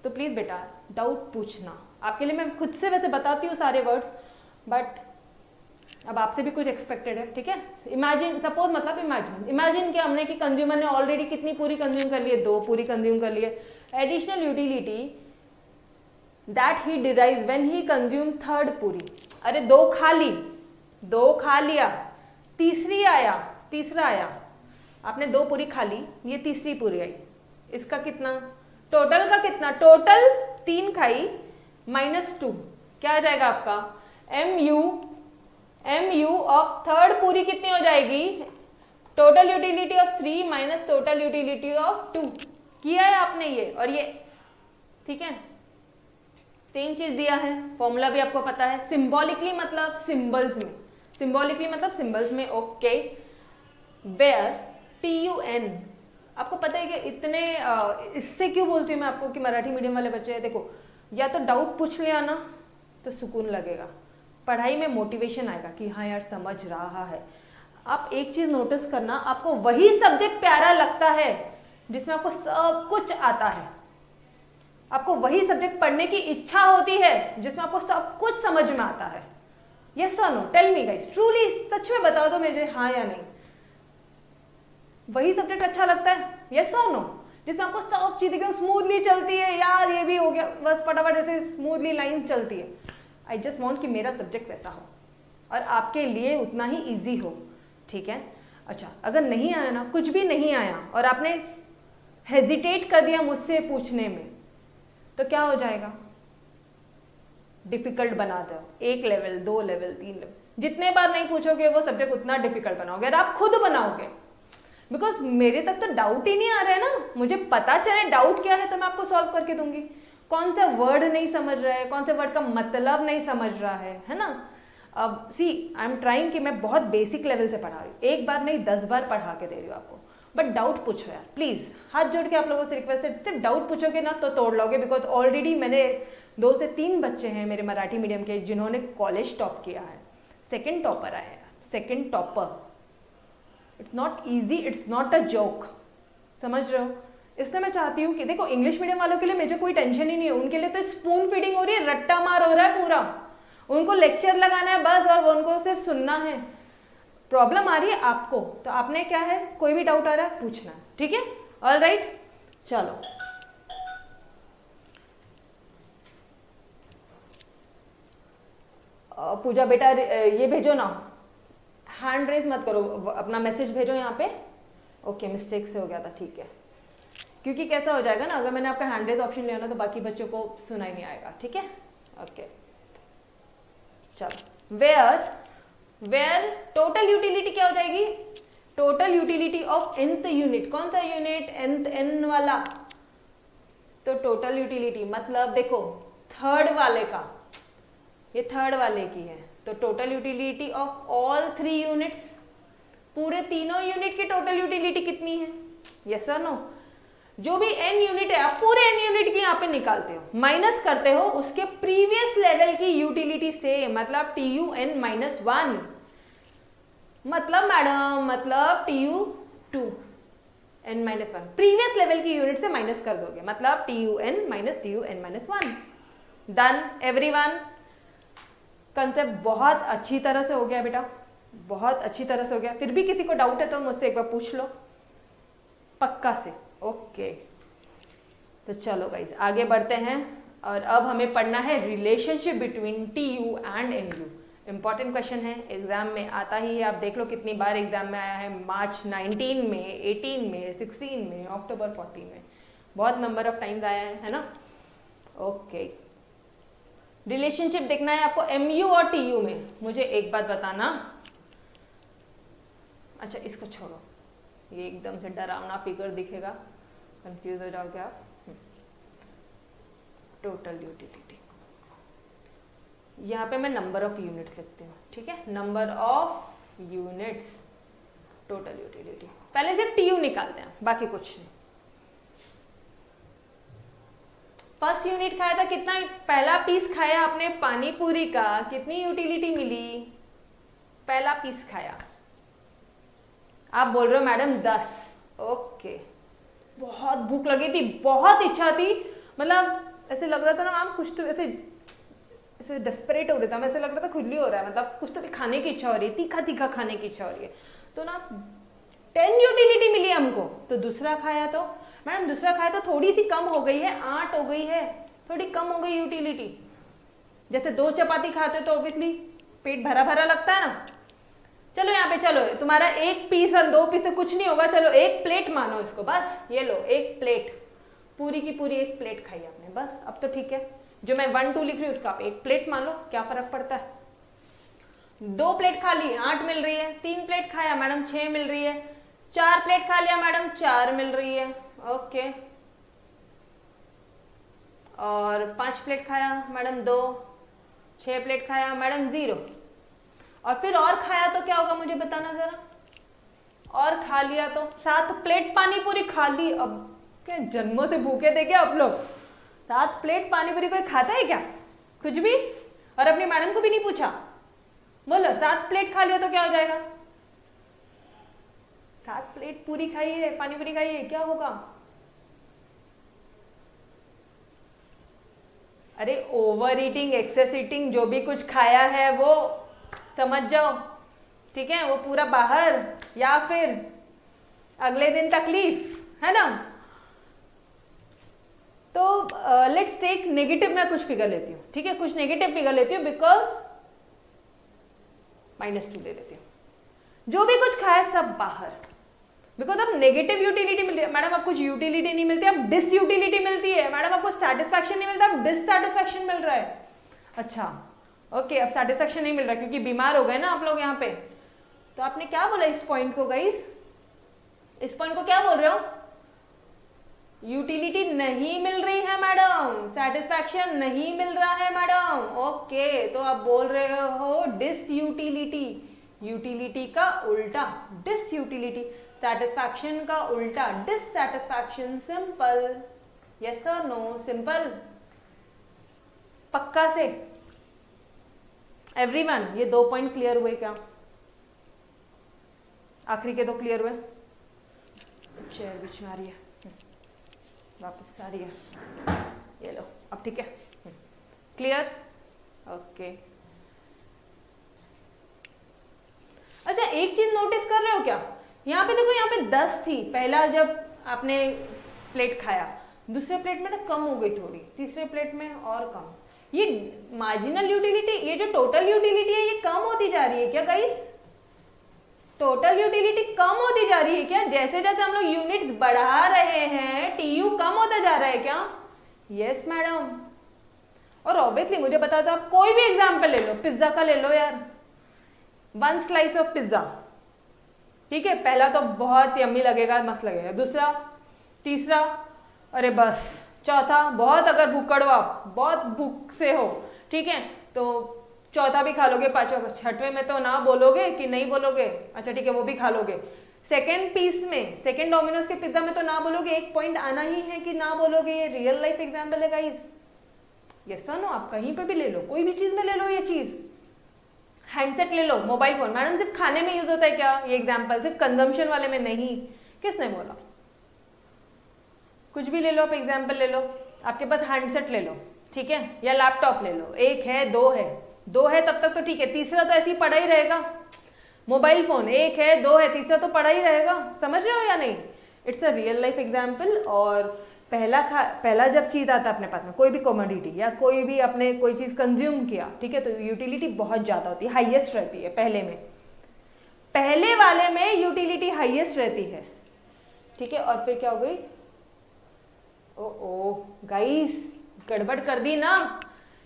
तो प्लीज बेटा डाउट पूछना, आपके लिए मैं खुद से वैसे बताती हूँ सारे वर्ड्स, बट अब आपसे भी कुछ एक्सपेक्टेड है, ठीक है। इमेजिन, सपोज मतलब इमेजिन क्या हमने कि कंज्यूमर ने ऑलरेडी कितनी पूरी कंज्यूम कर ली है? 2 पूरी कंज्यूम कर ली है। Additional utility that he derives when he consume 3rd पूरी। अरे 2 खा ली, 2 खा लिया, तीसरा आया, आपने 2 पूरी खा ली, ये तीसरी पूरी आई, इसका कितना? टोटल का कितना? टोटल 3 खाई -2, क्या आ जाएगा आपका? MU ऑफ 3rd पूरी कितनी हो जाएगी? Total utility of 3 minus total utility of 2। किया है आपने ये और ये, ठीक है। सेम चीज दिया है, फॉर्मूला भी आपको पता है। सिंबॉलिकली मतलब सिंबल्स में, सिंबॉलिकली मतलब सिंबल्स में, ओके। वेयर TUN, आपको पता है कि इतने इससे क्यों बोलती हूँ मैं आपको कि मराठी मीडियम वाले बच्चे हैं, देखो या तो डाउट पूछ लिया ना तो सुकून लगेगा, पढ़ाई में मोटिवेशन आएगा कि हाँ यार समझ रहा है। आप एक चीज नोटिस करना, आपको वही सब्जेक्ट प्यारा लगता है जिसमें आपको सब कुछ आता है। आपको वही सब्जेक्ट पढ़ने की इच्छा होती है जिसमें आपको सब कुछ समझ में आता है। यस और no, tell me guys, truly सच में बताओ तो मुझे, हाँ या नहीं। वही सब्जेक्ट अच्छा लगता है, यस और नो, जिसमें आपको सब चीजें एकदम स्मूथली चलती है, यार ये भी हो गया, बस फटाफट ऐसे स्मूथली लाइन चलती है। आई जस्ट वॉन्ट कि मेरा सब्जेक्ट वैसा हो और आपके लिए उतना ही ईजी हो, ठीक है। अच्छा, अगर नहीं आया ना, कुछ भी नहीं आया और आपने हेजिटेट कर दिया मुझसे पूछने में, तो क्या हो जाएगा? डिफिकल्ट बना दो, 1 लेवल 2 लेवल 3 लेवल, जितने बार नहीं पूछोगे वो सब्जेक्ट उतना डिफिकल्ट बनाओगे और आप खुद बनाओगे। बिकॉज मेरे तक तो डाउट ही नहीं आ रहा है ना, मुझे पता चले डाउट क्या है तो मैं आपको सॉल्व करके दूंगी। कौन सा वर्ड नहीं समझ रहा है, कौन से वर्ड का मतलब नहीं समझ रहा है ना। अब सी आई एम ट्राइंग कि मैं बहुत बेसिक लेवल से पढ़ा रही हूँ, 1 बार नहीं 10 बार पढ़ा के दे रही हूँ आपको। बट डाउट पूछो यार प्लीज, हाथ जोड़ के आप लोगों से रिक्वेस्ट है, सिर्फ डाउट पूछोगे ना तो तोड़ लोगे। बिकॉज ऑलरेडी मैंने 2 से 3 बच्चे हैं मेरे मराठी मीडियम के जिन्होंने कॉलेज टॉप किया है, 2nd टॉपर आया है, 2nd topper. It's not easy, it's not a joke, समझ रहे हो। इसलिए मैं चाहती हूँ कि देखो इंग्लिश मीडियम वालों के लिए मुझे कोई टेंशन ही नहीं है, उनके लिए तो स्पून फीडिंग हो रही है, रट्टा मार हो रहा है पूरा, उनको लेक्चर लगाना है बस और उनको सिर्फ सुनना है। प्रॉब्लम आ रही है आपको, तो आपने क्या है, कोई भी डाउट आ रहा है पूछना है, ठीक है। ऑल राइट, चलो पूजा बेटा ये भेजो ना, हैंड रेज मत करो, अपना मैसेज भेजो यहाँ पे। ओके, मिस्टेक से हो गया था, ठीक है। क्योंकि कैसा हो जाएगा ना, अगर मैंने आपका हैंड रेज ऑप्शन लिया ना तो बाकी बच्चों को सुनाई नहीं आएगा, ठीक है। ओके चलो, वेयर टोटल यूटिलिटी क्या हो जाएगी? Total utility of nth unit. कौन सा यूनिट? n वाला। तो टोटल यूटिलिटी मतलब देखो 3rd वाले का, ये 3rd वाले की है, तो total utility of all 3 units, पूरे तीनों यूनिट की टोटल यूटिलिटी कितनी है? यस और नो? जो भी n यूनिट है आप पूरे n यूनिट की यहाँ पे निकालते हो, माइनस करते हो उसके प्रीवियस लेवल की यूटिलिटी से, मतलब TUN माइनस 1, मतलब मैडम मतलब TU2n माइनस 1 प्रीवियस लेवल की यूनिट से माइनस कर दोगे, मतलब TUN minus 1। Done everyone. Concept बहुत अच्छी तरह से हो गया बेटा, बहुत अच्छी तरह से हो गया। फिर भी किसी को डाउट है तो मुझसे एक बार पूछ लो पक्का से। ओके तो चलो गाइस आगे बढ़ते हैं, और अब हमें पढ़ना है relationship between TU and MU। Important question है, एग्जाम में आता ही है। आप देख लो कितनी बार एग्जाम में आया है, मार्च 19 में, 18 में, 16 में, अक्टूबर 14 में, बहुत नंबर ऑफ टाइम्स आया है ना। ओके रिलेशनशिप देखना है आपको MU और TU में। मुझे एक बात बताना, अच्छा इसको छोड़ो, ये एकदम से डरावना फिगर दिखेगा, कंफ्यूज हो जाओगे आप। टोटल यूटिलिटी, यहाँ पे मैं नंबर ऑफ यूनिट्स लिखती हूँ, ठीक है, number of units total utility. पहले सिर्फ TU निकालते हैं, बाकी कुछ नहीं। फर्स्ट यूनिट खाया था कितना, पहला पीस खाया आपने पानी पूरी का, कितनी यूटिलिटी मिली, पहला पीस खाया, आप बोल रहे हो मैडम 10। ओके बहुत भूख लगी थी, बहुत इच्छा थी, मतलब ऐसे लग रहा था ना मैम कुछ तो ऐसे ऐसे डेस्परेट हो रहा था, ऐसे लग रहा था खुजली हो रहा है, मतलब कुछ तो भी खाने की इच्छा हो रही है, तीखा तीखा खाने की इच्छा हो रही है, तो ना 10 यूटिलिटी मिली हमको। तो दूसरा खाया तो मैडम दूसरा खाया तो थोड़ी सी कम हो गई है, 8 हो गई है, थोड़ी कम हो गई यूटिलिटी। जैसे 2 चपाती खाते तो ऑब्वियसली पेट भरा भरा लगता है ना। चलो यहाँ पे चलो तुम्हारा 1 पीस और 2 पीस से कुछ नहीं होगा, चलो 1 प्लेट मानो इसको, बस ये लो 1 प्लेट, पूरी की पूरी 1 प्लेट खाई आपने, बस अब तो ठीक है। जो मैं 1 2 लिख रही हूँ उसका आप 1 प्लेट मान लो, क्या फर्क पड़ता है। 2 प्लेट खा ली 8 मिल रही है, 3 प्लेट खाया मैडम 6 मिल रही है, 4 प्लेट खा लिया मैडम 4 मिल रही है। ओके और 5 प्लेट खाया मैडम 2, 6 प्लेट खाया मैडम 0, और फिर और खाया तो क्या होगा मुझे बताना जरा, और खा लिया तो 7 प्लेट पानी पूरी खा ली। अब क्या जन्मों से भूखे थे क्या आप लोग, 7 प्लेट पानी पूरी कोई खाता है क्या कुछ भी, और अपनी मैडम को भी नहीं पूछा, बोलो 7 प्लेट खा लिया तो क्या हो जाएगा, 7 प्लेट पूरी खाई है, पानी पूरी खाई है, क्या होगा। अरे ओवर ईटिंग, एक्सेस ईटिंग, जो भी कुछ खाया है वो समझ जाओ, ठीक है, वो पूरा बाहर, या फिर अगले दिन तकलीफ है ना। तो लेट्स टेक नेगेटिव, मैं कुछ फिगर लेती हूँ, ठीक है, कुछ नेगेटिव फिगर लेती हूँ, बिकॉज -2 ले लेती हूँ, जो भी कुछ खाया सब बाहर, बिकॉज अब नेगेटिव यूटिलिटी मिलती है मैडम, अब कुछ यूटिलिटी नहीं मिलती, अब डिसयूटिलिटी मिलती है मैडम, आपको सेटिस्फैक्शन नहीं मिलता, अब डिससेटिस्फैक्शन मिल रहा है। अच्छा ओके अब सेटिस्फैक्शन नहीं मिल रहा क्योंकि बीमार हो गए ना आप लोग यहाँ पे। तो आपने क्या बोला इस पॉइंट को गाइस, इस पॉइंट को क्या बोल रहे हो, यूटिलिटी नहीं मिल रही है मैडम, सेटिस्फैक्शन नहीं मिल रहा है मैडम। ओके तो आप बोल रहे हो डिसयूटिलिटी, यूटिलिटी का उल्टा डिसयूटिलिटी, सेटिस्फैक्शन का उल्टा डिससेटिस्फैक्शन। सिंपल, यस और नो, सिंपल, पक्का से एवरीवन। ये 2 पॉइंट क्लियर हुए क्या, आखिरी के 2 क्लियर हुए। चेयर बीच में आ रही है, वापस आ रही है, ये लो अब ठीक है, क्लियर। ओके अच्छा एक चीज नोटिस कर रहे हो क्या, यहाँ पे देखो, यहाँ पे 10 थी पहला जब आपने प्लेट खाया, दूसरे प्लेट में ना कम हो गई थोड़ी, तीसरे प्लेट में और कम। ये मार्जिनल यूटिलिटी, ये जो टोटल यूटिलिटी है ये कम होती जा रही है क्या गाइस, टोटल यूटिलिटी कम होती जा रही है क्या, जैसे जैसे हम लोग यूनिट्स बढ़ा रहे हैं TU कम होता जा रहा है क्या। यस मैडम, और ऑब्वियसली मुझे बता दो, आप कोई भी एग्जाम्पल ले लो, पिज्जा का ले लो यार, 1 स्लाइस ऑफ पिज्जा, ठीक है, पहला तो बहुत यम्मी लगेगा, मस्त लगेगा, दूसरा, तीसरा, अरे बस, चौथा, बहुत अगर भूखड़ हो आप, बहुत भूख से हो, ठीक है, तो चौथा भी खा लोगे, 5वां, 6वें में तो ना बोलोगे कि नहीं बोलोगे, अच्छा ठीक है वो भी खा लोगे, सेकेंड पीस में, सेकेंड डोमिनोज के पिज्जा में तो ना बोलोगे, एक पॉइंट आना ही है कि ना बोलोगे। ये रियल लाइफ एग्जाम्पल है गाइस। यस और नो, आप कहीं पे भी ले लो, कोई भी चीज में ले लो ये चीज। हैंडसेट ले लो, मोबाइल फोन, मैडम सिर्फ खाने में यूज होता है क्या? ये एग्जाम्पल सिर्फ कंजम्पशन वाले में नहीं, किसने बोला? कुछ भी ले लो आप, एग्जाम्पल ले लो। आपके पास हैंडसेट ले लो, ठीक है, या लैपटॉप ले लो, एक है दो है, दो है तब तक तो ठीक है, तीसरा तो ऐसे ही पड़ा ही रहेगा। मोबाइल फोन एक है दो है, तीसरा तो पड़ा ही रहेगा। समझ रहे हो या नहीं? It's a real life example. और पहला जब चीज आता है अपने पास में, कोई भी कमोडिटी या कोई भी आपने कोई चीज कंज्यूम किया, ठीक है, तो यूटिलिटी बहुत ज्यादा होती है, हाईएस्ट रहती है पहले में। पहले वाले में यूटिलिटी हाईएस्ट रहती है, ठीक है। और फिर क्या हो गई? ओ गाइस, गड़बड़ कर दी ना।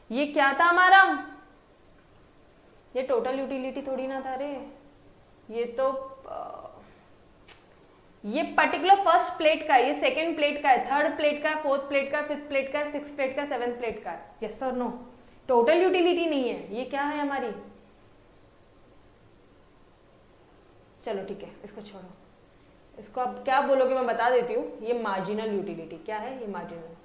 ये क्या था हमारा? ये टोटल यूटिलिटी थोड़ी ना था रे, ये तो ये पर्टिकुलर फर्स्ट प्लेट का है, ये सेकंड प्लेट का है, थर्ड प्लेट का है, फोर्थ प्लेट का है, फिफ्थ प्लेट का है, सिक्स प्लेट का है, सेवेंथ प्लेट का है। यस और नो? टोटल यूटिलिटी नहीं है, ये क्या है हमारी? चलो ठीक है, इसको छोड़ो, इसको अब क्या बोलोगे मैं बता देती हूँ। ये मार्जिनल यूटिलिटी। क्या है ये? मार्जिनल।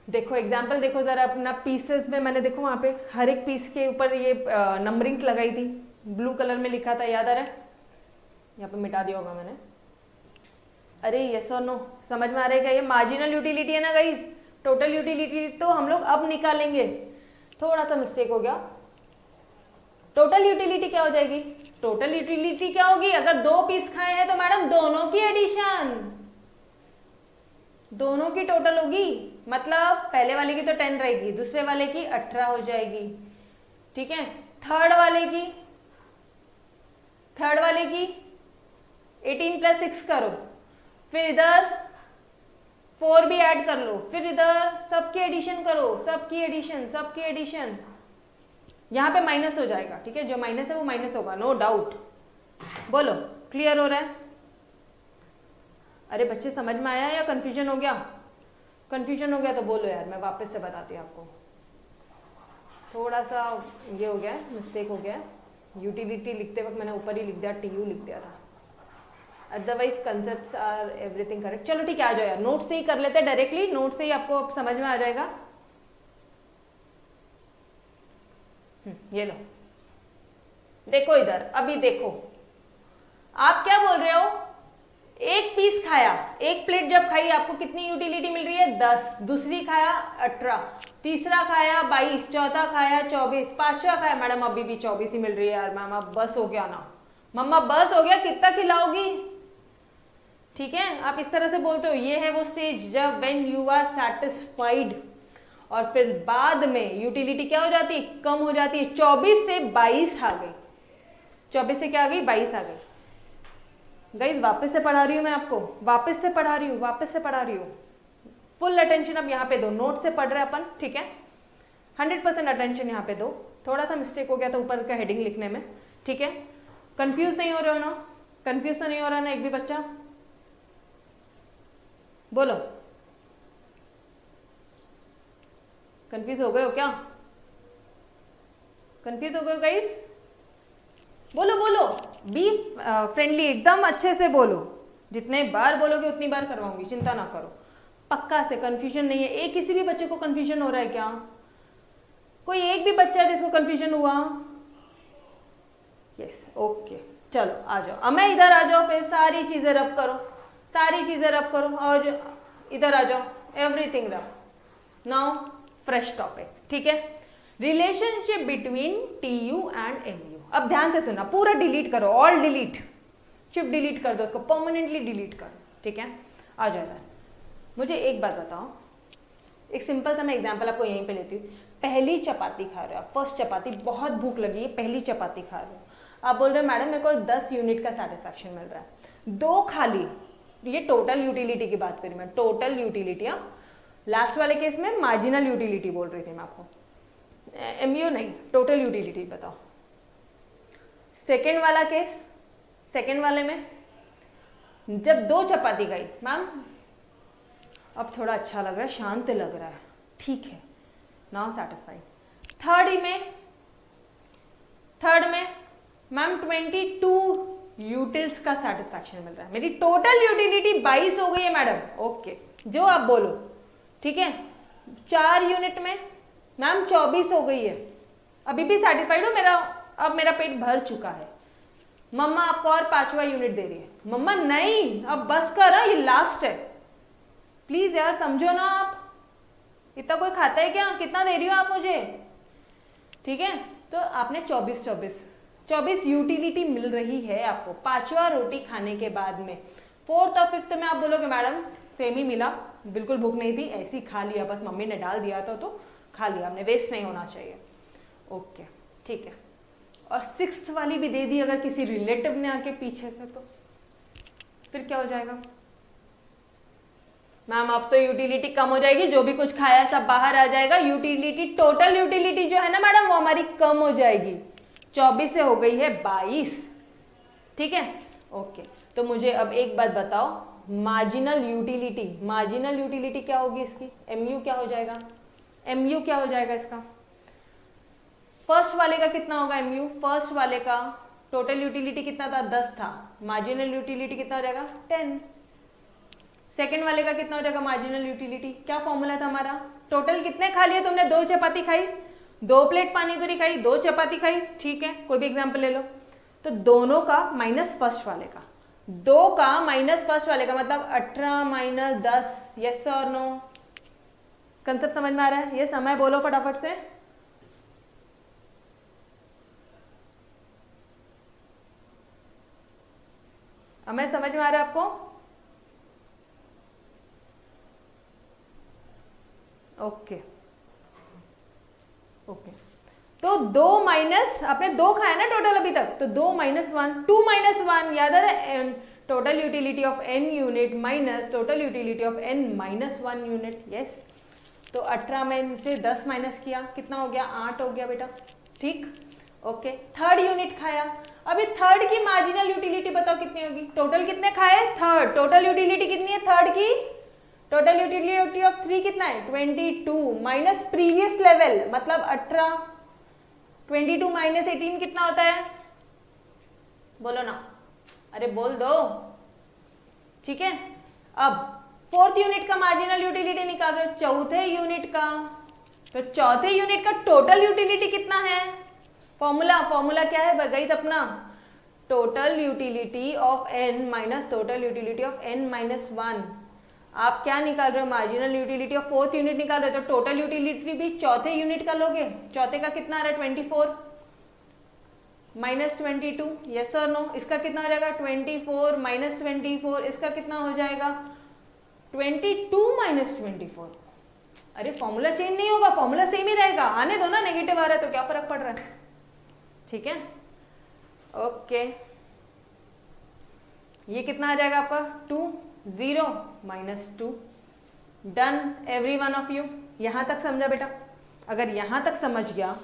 देखो एग्जाम्पल देखो जरा अपना पीसेस में, मैंने देखो वहां पे हर एक पीस के ऊपर ये नंबरिंग लगाई थी, ब्लू कलर में लिखा था, याद आ रहा है? यहाँ पे मिटा दिया होगा मैंने। अरे यस और नो, समझ में आ रहा है क्या? ये मार्जिनल यूटिलिटी है ना गाइस। टोटल यूटिलिटी तो हम लोग अब निकालेंगे, थोड़ा सा मिस्टेक हो गया। टोटल यूटिलिटी क्या हो जाएगी? टोटल यूटिलिटी क्या होगी? अगर दो पीस खाए हैं तो मैडम दोनों की एडिशन, दोनों की टोटल होगी। मतलब पहले वाले की तो 10 रहेगी, दूसरे वाले की 18 हो जाएगी, ठीक है। थर्ड वाले की 18 + 6 करो, फिर इधर 4 भी ऐड कर लो, फिर इधर सबकी एडिशन करो, सबकी एडिशन। यहां पे माइनस हो जाएगा, ठीक है, जो माइनस है वो माइनस होगा, नो डाउट। बोलो, क्लियर हो रहा है? अरे बच्चे समझ में आया या कंफ्यूजन हो गया? कंफ्यूजन हो गया तो बोलो यार, मैं वापस से बताती हूँ आपको। थोड़ा सा ये हो गया, मिस्टेक हो गया। यूटिलिटी लिखते वक्त मैंने ऊपर ही लिख दिया, TU लिख दिया था, otherwise concepts are everything correct. चलो ठीक है, आ जाओ यार, नोट से ही कर लेते हैं डायरेक्टली, नोट से ही आपको समझ में आ जाएगा। ये लो, देखो इधर, अभी देखो आप क्या बोल रहे हो। एक पीस खाया, एक प्लेट जब खाई आपको कितनी यूटिलिटी मिल रही है? 10। दूसरी खाया 18, तीसरा खाया 22, चौथा खाया 24, पांचवा खाया, मैडम अभी भी 24 ही मिल रही है यार। मैम अब बस हो गया ना, मम्मा बस हो गया, कितना खिलाओगी? ठीक है, आप इस तरह से बोलते हो। ये है वो स्टेज जब व्हेन यू आर सेटिस्फाइड, और फिर बाद में यूटिलिटी क्या हो जाती है? कम हो जाती है। 24 से 22 आ गई, 24 से क्या आ गई? 22 आ गई। गाइस वापस से पढ़ा रही हूँ मैं आपको, वापस से पढ़ा रही हूँ। फुल अटेंशन अब यहाँ पे दो, नोट से पढ़ रहे अपन, ठीक है, 100% अटेंशन यहाँ पे दो। थोड़ा सा मिस्टेक हो गया था ऊपर का हेडिंग लिखने में, ठीक है। कंफ्यूज नहीं हो रहे हो ना? कंफ्यूज तो नहीं हो रहा ना एक भी बच्चा? बोलो, कंफ्यूज हो गए हो क्या? कंफ्यूज हो गए हो गाइस? बोलो बोलो, बी फ्रेंडली, एकदम अच्छे से बोलो। जितने बार बोलोगे उतनी बार करवाऊंगी, चिंता ना करो। पक्का से कंफ्यूजन नहीं है। एक किसी भी बच्चे को कंफ्यूजन हो रहा है क्या? कोई एक भी बच्चा है जिसको कंफ्यूजन हुआ? यस, ओके, चलो आ जाओ। अब मैं इधर आ जाओ, फिर सारी चीजें रब करो, और इधर आ जाओ, एवरीथिंग रब। नाउ फ्रेश टॉपिक, ठीक है, relationship between TU and MU। अब ध्यान से सुनना, पूरा डिलीट करो, ऑल डिलीट, शिफ्ट डिलीट कर दो उसको, परमानेंटली डिलीट करो, ठीक है। आ जाओ इधर। मुझे एक बात बताओ, एक सिंपल सा मैं एग्जांपल आपको यहीं पे लेती हूँ। पहली चपाती खा रहे हो आप, फर्स्ट चपाती, बहुत भूख लगी है, पहली चपाती खा रहे हो, आप बोल रहे हो मैडम मेरे को 10 यूनिट का सेटिस्फैक्शन मिल रहा है, 2 खा ली। ये टोटल यूटिलिटी की बात करी मैं, टोटल यूटिलिटी। लास्ट वाले केस में मार्जिनल यूटिलिटी बोल रही थी मैं आपको, MU नहीं, टोटल यूटिलिटी बताओ। सेकेंड वाला केस, सेकेंड वाले में जब 2 चपाती गई, मैम अब थोड़ा अच्छा लग रहा है, शांत लग रहा है, ठीक है, नाउ सेटिस्फाइड। थर्ड में मैम 22 यूटिल्स का सेटिस्फैक्शन मिल रहा है। मेरी टोटल यूटिलिटी 22 हो गई है मैडम। ओके, जो आप बोलो, ठीक है। 4 यूनिट में मैम 24 हो गई है, अभी भी सेटिस्फाइड हो? अब मेरा पेट भर चुका है। मम्मा आपको और 5वां यूनिट दे रही है। मम्मा नहीं, अब बस कर, ये लास्ट है, प्लीज यार समझो ना। आप इतना कोई खाता है क्या? कितना दे रही हो आप मुझे? ठीक है, तो आपने 24 यूटिलिटी मिल रही है आपको 5वां रोटी खाने के बाद में। 4th और 5th में आप बोलोगे मैडम सेम ही मिला, बिल्कुल भूख नहीं थी, ऐसी खा लिया, बस मम्मी ने डाल दिया था तो खा लिया हमने, वेस्ट नहीं होना चाहिए। ओके ठीक है, और 6th वाली भी दे दी अगर किसी रिलेटिव ने आके पीछे से, तो फिर क्या हो जाएगा मैम? अब तो यूटिलिटी कम हो जाएगी, जो भी कुछ खाया सब बाहर आ जाएगा, यूटिलिटी, टोटल यूटिलिटी जो है ना मैडम वो हमारी कम हो जाएगी, 24 से हो गई है 22। ठीक है, ओके। तो मुझे अब एक बात बताओ, मार्जिनल यूटिलिटी क्या होगी इसकी? MU क्या हो जाएगा? MU क्या हो जाएगा इसका? फर्स्ट वाले का कितना होगा MU? फर्स्ट वाले का टोटल यूटिलिटी कितना था? 10 था। मार्जिनल यूटिलिटी कितना हो जाएगा? 10। सेकेंड वाले का कितना हो जाएगा मार्जिनल यूटिलिटी? क्या फॉर्मूला था हमारा? टोटल कितने खा लिए तुमने? 2 चपाती खाई, 2 प्लेट पानी पूरी खाई, 2 चपाती खाई, ठीक है, कोई भी एग्जाम्पल ले लो। तो दोनों का माइनस फर्स्ट वाले का, 2 का माइनस फर्स्ट वाले का, मतलब 18 माइनस 10। यस और नो? कंसेप्ट समझ में आ रहा है? ये समय बोलो फटाफट से। हमें समझ में आ रहा है आपको? ओके ओके, तो 2 माइनस, आपने 2 खाया ना टोटल अभी तक, तो 2 माइनस 1, 2 माइनस 1 याद आ रहा है? Total utility of n unit minus total utility of n minus 1 unit. Yes, तो 18 में से 10 माइनस किया, कितना हो गया? 8 हो गया बेटा, ठीक। ओके, थर्ड यूनिट खाया, अभी थर्ड की मार्जिनल यूटिलिटी बताओ कितनी होगी? टोटल कितने खाए? थर्ड, टोटल यूटिलिटी कितनी है थर्ड की? टोटल यूटिलिटी ऑफ 3 कितना है? 22 माइनस प्रीवियस लेवल मतलब 18, 22 माइनस 18 कितना होता है? बोलो ना, अरे बोल दो, ठीक है। अब फोर्थ यूनिट का मार्जिनल यूटिलिटी निकाल रहे हो, चौथे यूनिट का, तो चौथे यूनिट का टोटल यूटिलिटी कितना है? फॉर्मूला क्या है गई अपना? Total utility of n minus total utility of n minus 1। आप क्या निकाल रहे हो? Marginal utility of fourth unit निकाल रहे हो, तो टोटल यूटिलिटी भी चौथे यूनिट का लोगे। चौथे का कितना आ रहा है? 24 माइनस 22। यस और नो? इसका कितना हो जाएगा? 24 माइनस 24। इसका कितना हो जाएगा? 22 माइनस 24। अरे फॉर्मूला चेंज नहीं होगा, फॉर्मूला सेम ही रहेगा, आने दो ना, नेगेटिव आ रहा है तो क्या फर्क पड़ रहा है, ठीक है। ओके, ये कितना आ जाएगा आपका? 2 0 minus 2। Done every one of you? यहां तक समझा बेटा? अगर यहां तक समझ गया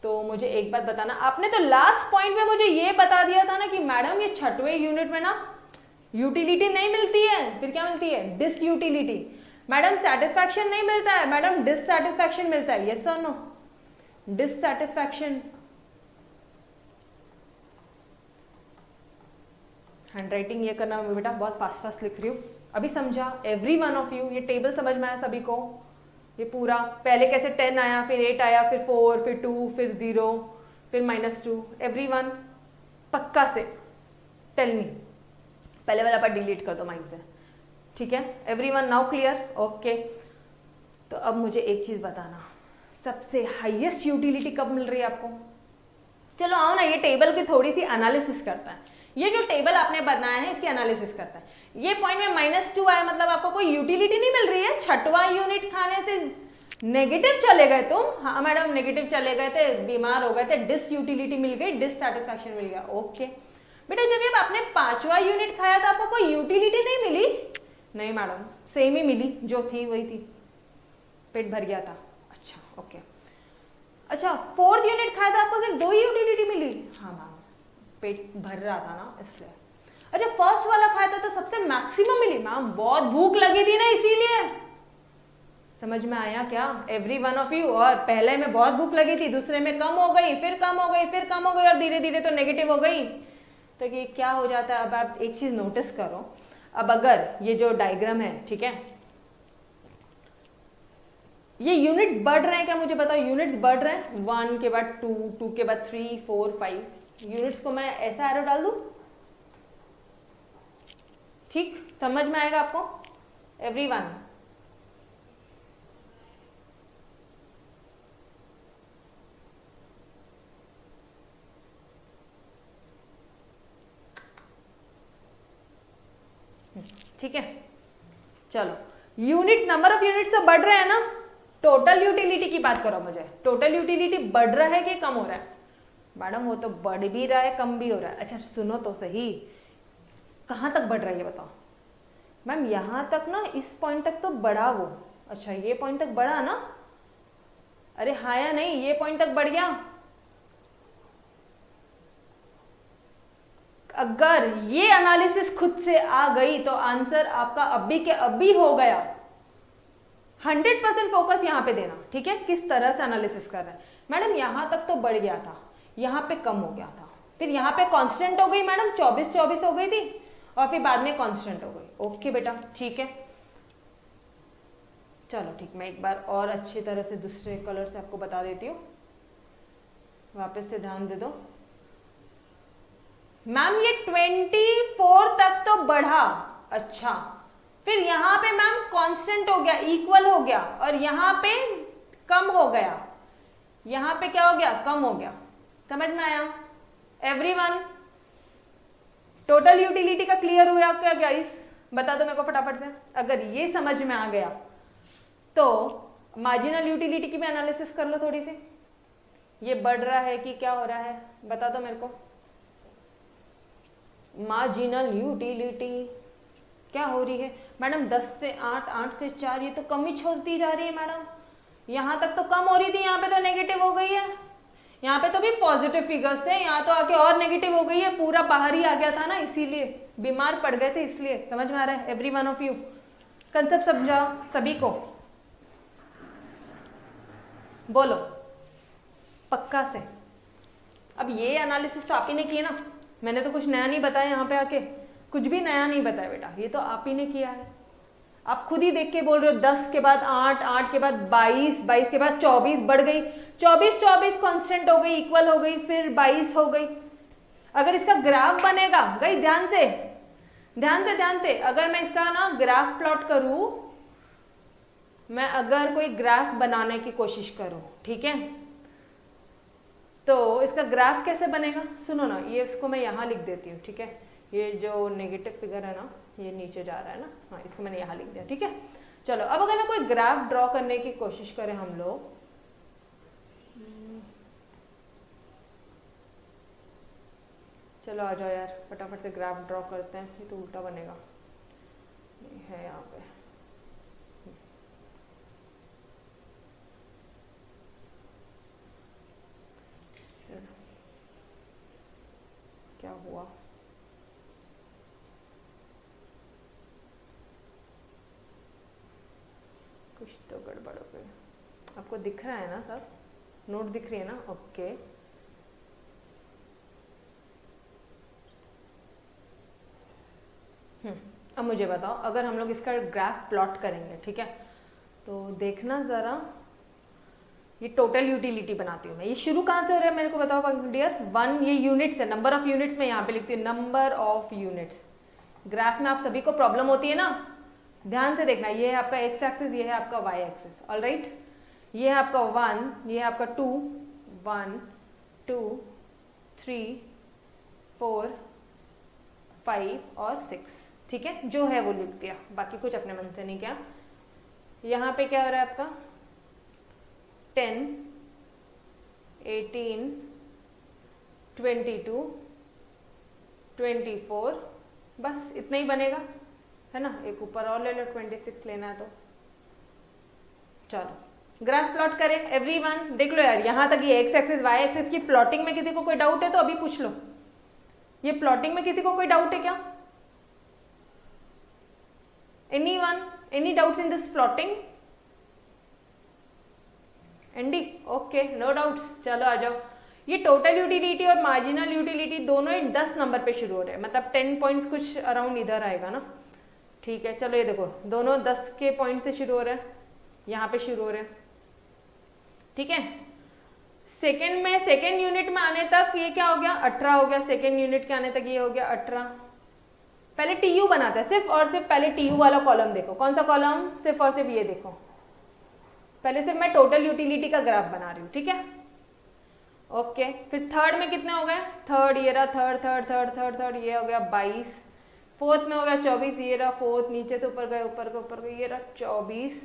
तो मुझे एक बात बताना, आपने तो लास्ट पॉइंट में मुझे ये बता दिया था ना कि मैडम ये 6वें यूनिट में ना यूटिलिटी नहीं मिलती है, फिर क्या मिलती है? डिसयूटिलिटी। मैडम सेटिस्फैक्शन नहीं मिलता है मैडम, डिससैटिस्फैक्शन मिलता है। यस और नो? डिससैटिस्फैक्शन। हैंडराइटिंग ये करना बेटा, बहुत फास्ट लिख रही हूँ। अभी समझा एवरी वन ऑफ यू? ये टेबल समझ में आया सभी को? ये पूरा पहले कैसे 10 आया, फिर 8 आया, फिर 4, फिर 2, फिर 0, फिर -2। एवरी वन पक्का से टेल मी, पहले वाला पार्ट डिलीट कर दो माइंड से, ठीक है। Every one now clear? Okay, तो अब मुझे एक चीज बताना, सबसे हाईएस्ट यूटिलिटी कब मिल रही है आपको? चलो आओ ना, ये टेबल की थोड़ी सी एनालिसिस करता है। ये जो टेबल आपने बनाया है इसकी एनालिसिस करता है। ये पॉइंट में -2 आया, मतलब आपको कोई यूटिलिटी नहीं मिल रही है। 6वां यूनिट खाने से नेगेटिव चले गए तुम। हाँ मैडम नेगेटिव चले गए थे, बीमार हो गए थे, डिसयूटिलिटी मिल गई, डिससैटिस्फैक्शन मिल गया। ओके बेटा, जब आपने 5वां यूनिट खाया था आपको कोई यूटिलिटी नहीं मिली? नहीं मैडम, सेम ही मिली, जो थी वही थी, पेट भर गया था। अच्छा ओके, अच्छा 4th यूनिट खाया था आपको सिर्फ 2 यूटिलिटी मिली? हाँ मैम, पेट भर रहा था ना इसलिए। अच्छा फर्स्ट वाला खाया था तो सबसे मैक्सिमम मिली? मैम बहुत भूख लगी थी ना इसीलिए। समझ में आया क्या एवरी वन ऑफ यू? और पहले में बहुत भूख लगी थी, दूसरे में कम हो गई, फिर कम हो गई, फिर कम हो गई, और धीरे धीरे तो नेगेटिव हो गई। तो ये क्या हो जाता है, अब आप एक चीज नोटिस करो, अब अगर ये जो डायग्राम है, ठीक है, ये यूनिट्स बढ़ रहे हैं क्या, मुझे बताओ, यूनिट्स बढ़ रहे हैं, 1 के बाद 2, 2 के बाद 3, 4, 5, यूनिट्स को मैं ऐसा एरो डाल दूं, ठीक, समझ में आएगा आपको एवरीवन? ठीक है, चलो, यूनिट, नंबर ऑफ यूनिट्स तो बढ़ रहे हैं ना, टोटल यूटिलिटी की बात करो मुझे, टोटल यूटिलिटी बढ़ रहा है कि कम हो रहा है? मैडम वो तो बढ़ भी रहा है, कम भी हो रहा है। अच्छा सुनो तो सही, कहाँ तक बढ़ रहा है ये बताओ। मैम यहाँ तक ना, इस पॉइंट तक तो बढ़ा वो, अच्छा ये पॉइंट तक बढ़ा ना, अरे हाँ या नहीं, ये पॉइंट तक बढ़ गया। अगर ये एनालिसिस खुद से आ गई तो आंसर आपका अभी के अभी हो गया। 100% फोकस यहाँ पे देना, ठीक है, किस तरह से एनालिसिस कर रहे हैं। मैडम यहाँ तक तो बढ़ गया था, यहाँ पे कम हो गया था, फिर यहाँ पे कांस्टेंट हो गई मैडम, 24 हो गई थी, और फिर बाद में कांस्टेंट हो गई। ओके बेटा, ठीक है, चलो ठीक, मैं एक बार और अच्छी तरह से दूसरे कलर से आपको बता देती हूँ, वापस से ध्यान दे दो। मैम ये 24 तक तो बढ़ा, अच्छा, फिर यहाँ पे मैम कांस्टेंट हो गया, इक्वल हो गया, और यहाँ पे कम हो गया, यहाँ पे क्या हो गया, कम हो गया। समझ में आया एवरीवन? टोटल यूटिलिटी का क्लियर हुआ क्या गाइस? बता दो मेरे को फटाफट से, अगर ये समझ में आ गया तो मार्जिनल यूटिलिटी की भी एनालिसिस कर लो थोड़ी सी। ये बढ़ रहा है कि क्या हो रहा है, बता दो मेरे को। मार्जिनल यूटिलिटी क्या हो रही है मैडम? 10 से 8, 8 से 4, ये तो कम ही छोड़ती जा रही है मैडम। यहाँ तक तो कम हो रही थी, यहाँ पे तो नेगेटिव हो गई है, यहाँ पे तो भी पॉजिटिव फिगर्स है, यहाँ तो आके और नेगेटिव हो गई है, पूरा बाहर ही आ गया था ना, इसीलिए बीमार पड़ गए थे, इसलिए। समझ में आ रहा है every one of you? Concept समझाओ सभी को, बोलो पक्का से। अब ये एनालिसिस तो आप ही ने किया ना, मैंने तो कुछ नया नहीं बताया, यहाँ पे आके कुछ भी नया नहीं बताया बेटा, ये तो आप ही ने किया है। आप खुद ही देख के बोल रहे हो 10 के बाद 8, 8 के बाद 22, 22 के बाद 24 बढ़ गई, 24 कांस्टेंट हो गई, इक्वल हो गई, फिर 22 हो गई। अगर इसका ग्राफ बनेगा, गई ध्यान से ध्यान से, अगर मैं इसका ना ग्राफ प्लॉट करूं, मैं अगर कोई ग्राफ बनाने की कोशिश करूं, ठीक है, तो इसका ग्राफ कैसे बनेगा? सुनो ना, ये इसको मैं यहाँ लिख देती हूँ, ठीक है, ये जो नेगेटिव फिगर है ना, ये नीचे जा रहा है ना, हाँ इसको मैंने यहाँ लिख दिया, ठीक है। चलो अब अगर मैं कोई ग्राफ ड्रॉ करने की कोशिश करें हम लोग, चलो आ जाओ यार फटाफट से ग्राफ ड्रॉ करते हैं, ये तो उल्टा बनेगा, ये है यहाँ पे। क्या हुआ? कुछ तो गड़बड़ हो गई। आपको दिख रहा है ना सब? नोट दिख रही है ना? ओके, अब मुझे बताओ, अगर हम लोग इसका ग्राफ प्लॉट करेंगे, ठीक है, तो देखना जरा, ये टोटल यूटिलिटी बनाती हूँ मैं। ये शुरू कहाँ से हो रहा है मेरे को बताओ डियर? 1, ये यूनिट्स है, नंबर ऑफ यूनिट्स मैं यहाँ पे लिखती हूँ, नंबर ऑफ यूनिट्स। ग्राफ में आप सभी को प्रॉब्लम होती है ना, ध्यान से देखना, ये है आपका एक्स एक्सिस, ये है आपका वाई एक्सिस, ऑलराइट। ये है आपका 1, ये है आपका 2, 1, 2, 3, 4, 5 और 6, ठीक है, जो है वो लिख दिया, बाकी कुछ अपने मन से नहीं किया। यहाँ पे क्या हो रहा है आपका? 10, 18, 22, 24, बस इतना ही बनेगा, है ना। एक ऊपर और ले लो, 26 लेना है तो। चलो ग्राफ प्लॉट करें एवरीवन, देख लो यार, यहाँ तक ये एक्स एक्सिस वाई एक्सिस की प्लॉटिंग में किसी को कोई डाउट है तो अभी पूछ लो। ये प्लॉटिंग में किसी को कोई डाउट है क्या? Anyone? Any doubts in this plotting? Any? Okay, no doubts. चलो आ जाओ, ये टोटल यूटिलिटी और मार्जिनल यूटिलिटी दोनों ही 10 नंबर पे शुरू हो रहे हैं, मतलब 10 पॉइंट्स कुछ अराउंड इधर आएगा ना। ठीक है, चलो ये देखो दोनों 10 के पॉइंट से शुरू हो रहे हैं, यहाँ पे शुरू हो रहे हैं। ठीक है, सेकेंड यूनिट में आने तक ये क्या हो गया 18 हो गया, सेकेंड यूनिट के आने तक ये हो गया 18। पहले टीयू बनाते हैं, सिर्फ और सिर्फ पहले टीयू वाला कॉलम देखो, कौन सा कॉलम, सिर्फ और सिर्फ ये देखो। पहले सिर्फ मैं टोटल यूटिलिटी का ग्राफ बना रही हूँ, ठीक है। ओके, फिर थर्ड में कितने हो गए, थर्ड ये रहा, थर्ड ये हो गया 22। फोर्थ में हो गया 24, ये रहा फोर्थ, नीचे से ऊपर गए, ऊपर गए, ये रहा 24।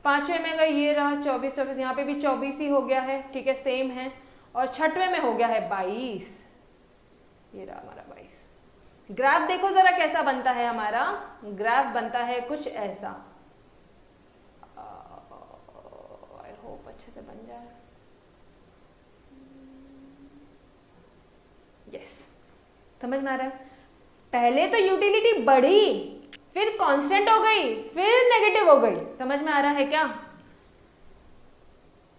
पांचवें में गए, ये रहा 24, यहाँ पे भी 24 ही हो गया है, ठीक है, सेम है। और छठवें में हो गया है 22, ये रहा हमारा 22। ग्राफ देखो जरा कैसा बनता है हमारा, ग्राफ बनता है कुछ ऐसा। आई होप अच्छे से बन जाए। यस, समझ में आ रहा है। पहले तो यूटिलिटी बढ़ी, फिर कांस्टेंट हो गई, फिर नेगेटिव हो गई। समझ में आ रहा है क्या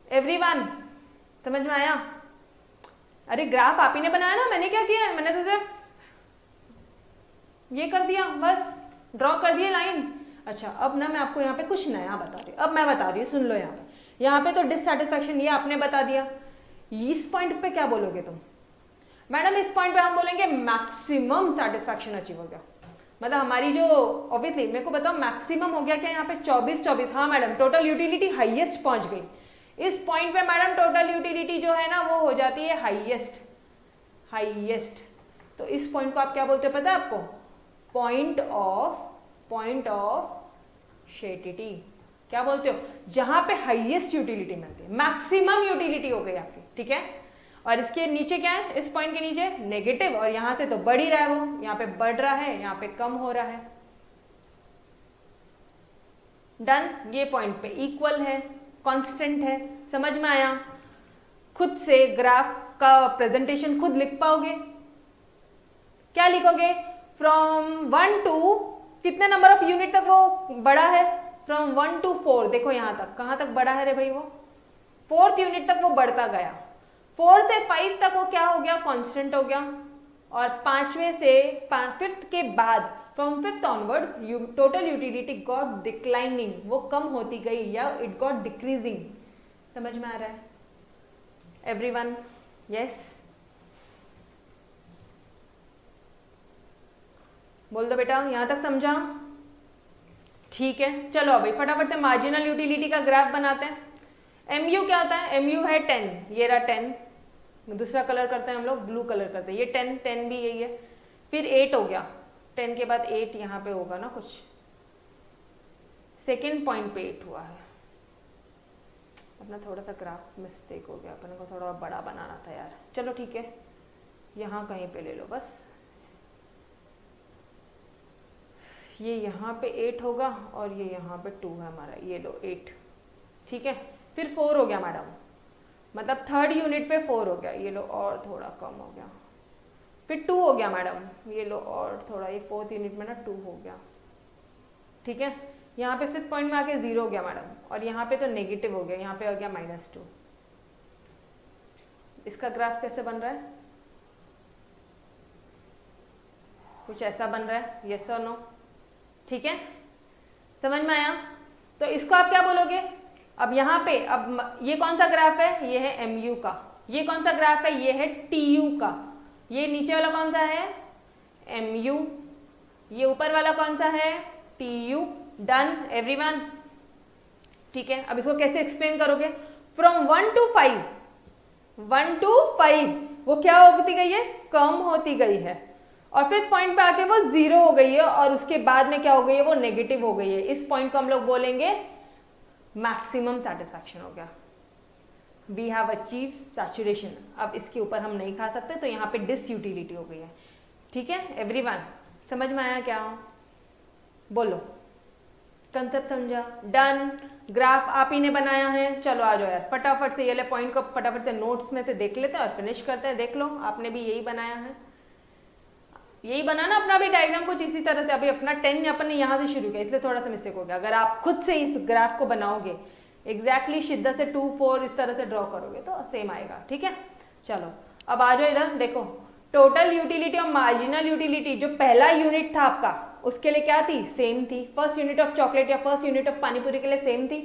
एवरीवन, समझ में आया? अरे ग्राफ आप ही ने बनाया ना, मैंने क्या किया है, मैंने तो सिर्फ ये कर दिया, बस ड्रॉ कर दिया लाइन। अच्छा, अब ना मैं आपको यहाँ पे कुछ नया बता रही हूँ, अब मैं बता रही हूँ, सुन लो। यहाँ पे तो डिससैटिस्फैक्शन ये आपने बता दिया। इस पॉइंट पे क्या बोलोगे तुम? मैडम इस पॉइंट पे हम बोलेंगे मैक्सिमम सेटिस्फैक्शन अचीव हो गया, मतलब हमारी जो ऑब्वियसली मेरे को बताओ मैक्सिमम हो गया क्या यहाँ पे 24। हाँ मैडम, टोटल यूटिलिटी हाईएस्ट पहुंच गई। इस पॉइंट पे मैडम टोटल यूटिलिटी जो है ना वो हो जाती है हाईएस्ट। तो इस पॉइंट को आप क्या बोलते हो पता है आपको? Point of satiety. क्या बोलते हो? जहां पे हाईएस्ट यूटिलिटी मिलती है, मैक्सिमम यूटिलिटी हो गई आपकी, ठीक है। और इसके नीचे क्या है, इस पॉइंट के नीचे नेगेटिव, और यहां से तो बढ़ ही रहा है वो, यहाँ पे बढ़ रहा है, यहाँ पे कम हो रहा है। डन, ये पॉइंट पे इक्वल है, कांस्टेंट है। समझ में आया? खुद से ग्राफ का प्रेजेंटेशन खुद लिख पाओगे। क्या लिखोगे? फ्रॉम 1 टू कितने नंबर ऑफ यूनिट तक वो बढ़ा है? From 1 to 4। देखो यहां तक, कहां तक बढ़ा है रे भाई? वो 4th यूनिट तक वो बढ़ता गया। 4 से 5 तक वो क्या हो गया? कांस्टेंट हो गया। और 5वें से 5th के बाद from 5th onwards total utility got declining, वो कम होती गई या इट गॉट डिक्रीजिंग। समझ में आ रहा है एवरीवन? यस, बोल दो बेटा, यहां तक समझा? ठीक है, चलो अभी फटाफट से मार्जिनल यूटिलिटी का ग्राफ बनाते हैं। एमयू क्या होता है? एमयू है 10, ये रहा 10। दूसरा कलर करते हैं हम लोग, ब्लू कलर करते हैं। ये 10 भी यही है। फिर 8 हो गया, 10 के बाद 8 यहाँ पे होगा ना कुछ, सेकेंड पॉइंट पे 8 हुआ है। अपना थोड़ा सा ग्राफ मिस्टेक हो गया, अपने को थोड़ा बड़ा बनाना था यार। चलो ठीक है, यहाँ कहीं पे ले लो बस। ये यहाँ पे 8 होगा और ये यहाँ पे 2 है हमारा, ये लो 8। ठीक है, फिर 4 हो गया मैडम, मतलब 3rd यूनिट पे 4 हो गया, ये लो और थोड़ा कम हो गया। फिर 2 हो गया मैडम, ये लो और थोड़ा, ये 4th यूनिट में ना 2 हो गया। ठीक है, यहाँ पे 5th पॉइंट में आके 0 हो गया मैडम, और यहाँ पे तो नेगेटिव हो गया, यहाँ पे हो गया -2। इसका ग्राफ कैसे बन रहा है? कुछ ऐसा बन रहा है, यस और नो? ठीक है, समझ में आया? तो इसको आप क्या बोलोगे? अब यहाँ पे, अब ये कौन सा ग्राफ है? ये है एमयू का। ये कौन सा ग्राफ है? ये है टीयू का। ये नीचे वाला कौन सा है? एमयू। ये ऊपर वाला कौन सा है? टीयू। Done everyone? ठीक है, अब इसको कैसे एक्सप्लेन करोगे? फ्रॉम 1 to 5 वो क्या होती गई है? कम होती गई है। और फिर पॉइंट पे आके वो 0 हो गई है, और उसके बाद में क्या हो गई है? वो नेगेटिव हो गई है। इस पॉइंट को हम लोग बोलेंगे मैक्सिमम सेटिस्फैक्शन हो गया। We have achieve saturation. अब इसके ऊपर हम नहीं खा सकते, तो यहाँ पे डिसयूटिलिटी हो गई है। ठीक है एवरीवन, समझ में आया क्या? बोलो, कंसेप्ट समझा? डन। ग्राफ आप ही ने बनाया है। चलो आ जाओ यार, फटाफट से ये ले पॉइंट को फटाफट से नोट्स में से देख लेते हैं और फिनिश करते हैं। देख लो, आपने भी यही बनाया है, यही बनाना अपना भी डायग्राम कुछ इसी तरह से। अभी अपना 10 अपन ने यहाँ से शुरू किया, इसलिए थोड़ा सा मिस्टेक हो गया। अगर आप खुद से इस ग्राफ को बनाओगे एग्जैक्टली शिद्दत से 2 4 इस तरह से ड्रॉ करोगे तो सेम आएगा। ठीक है, चलो अब आ जाओ इधर, देखो टोटल यूटिलिटी और मार्जिनल यूटिलिटी, जो पहला यूनिट था आपका उसके लिए क्या थी, सेम थी। फर्स्ट यूनिट ऑफ चॉकलेट या फर्स्ट यूनिट ऑफ पानीपुरी के लिए सेम थी।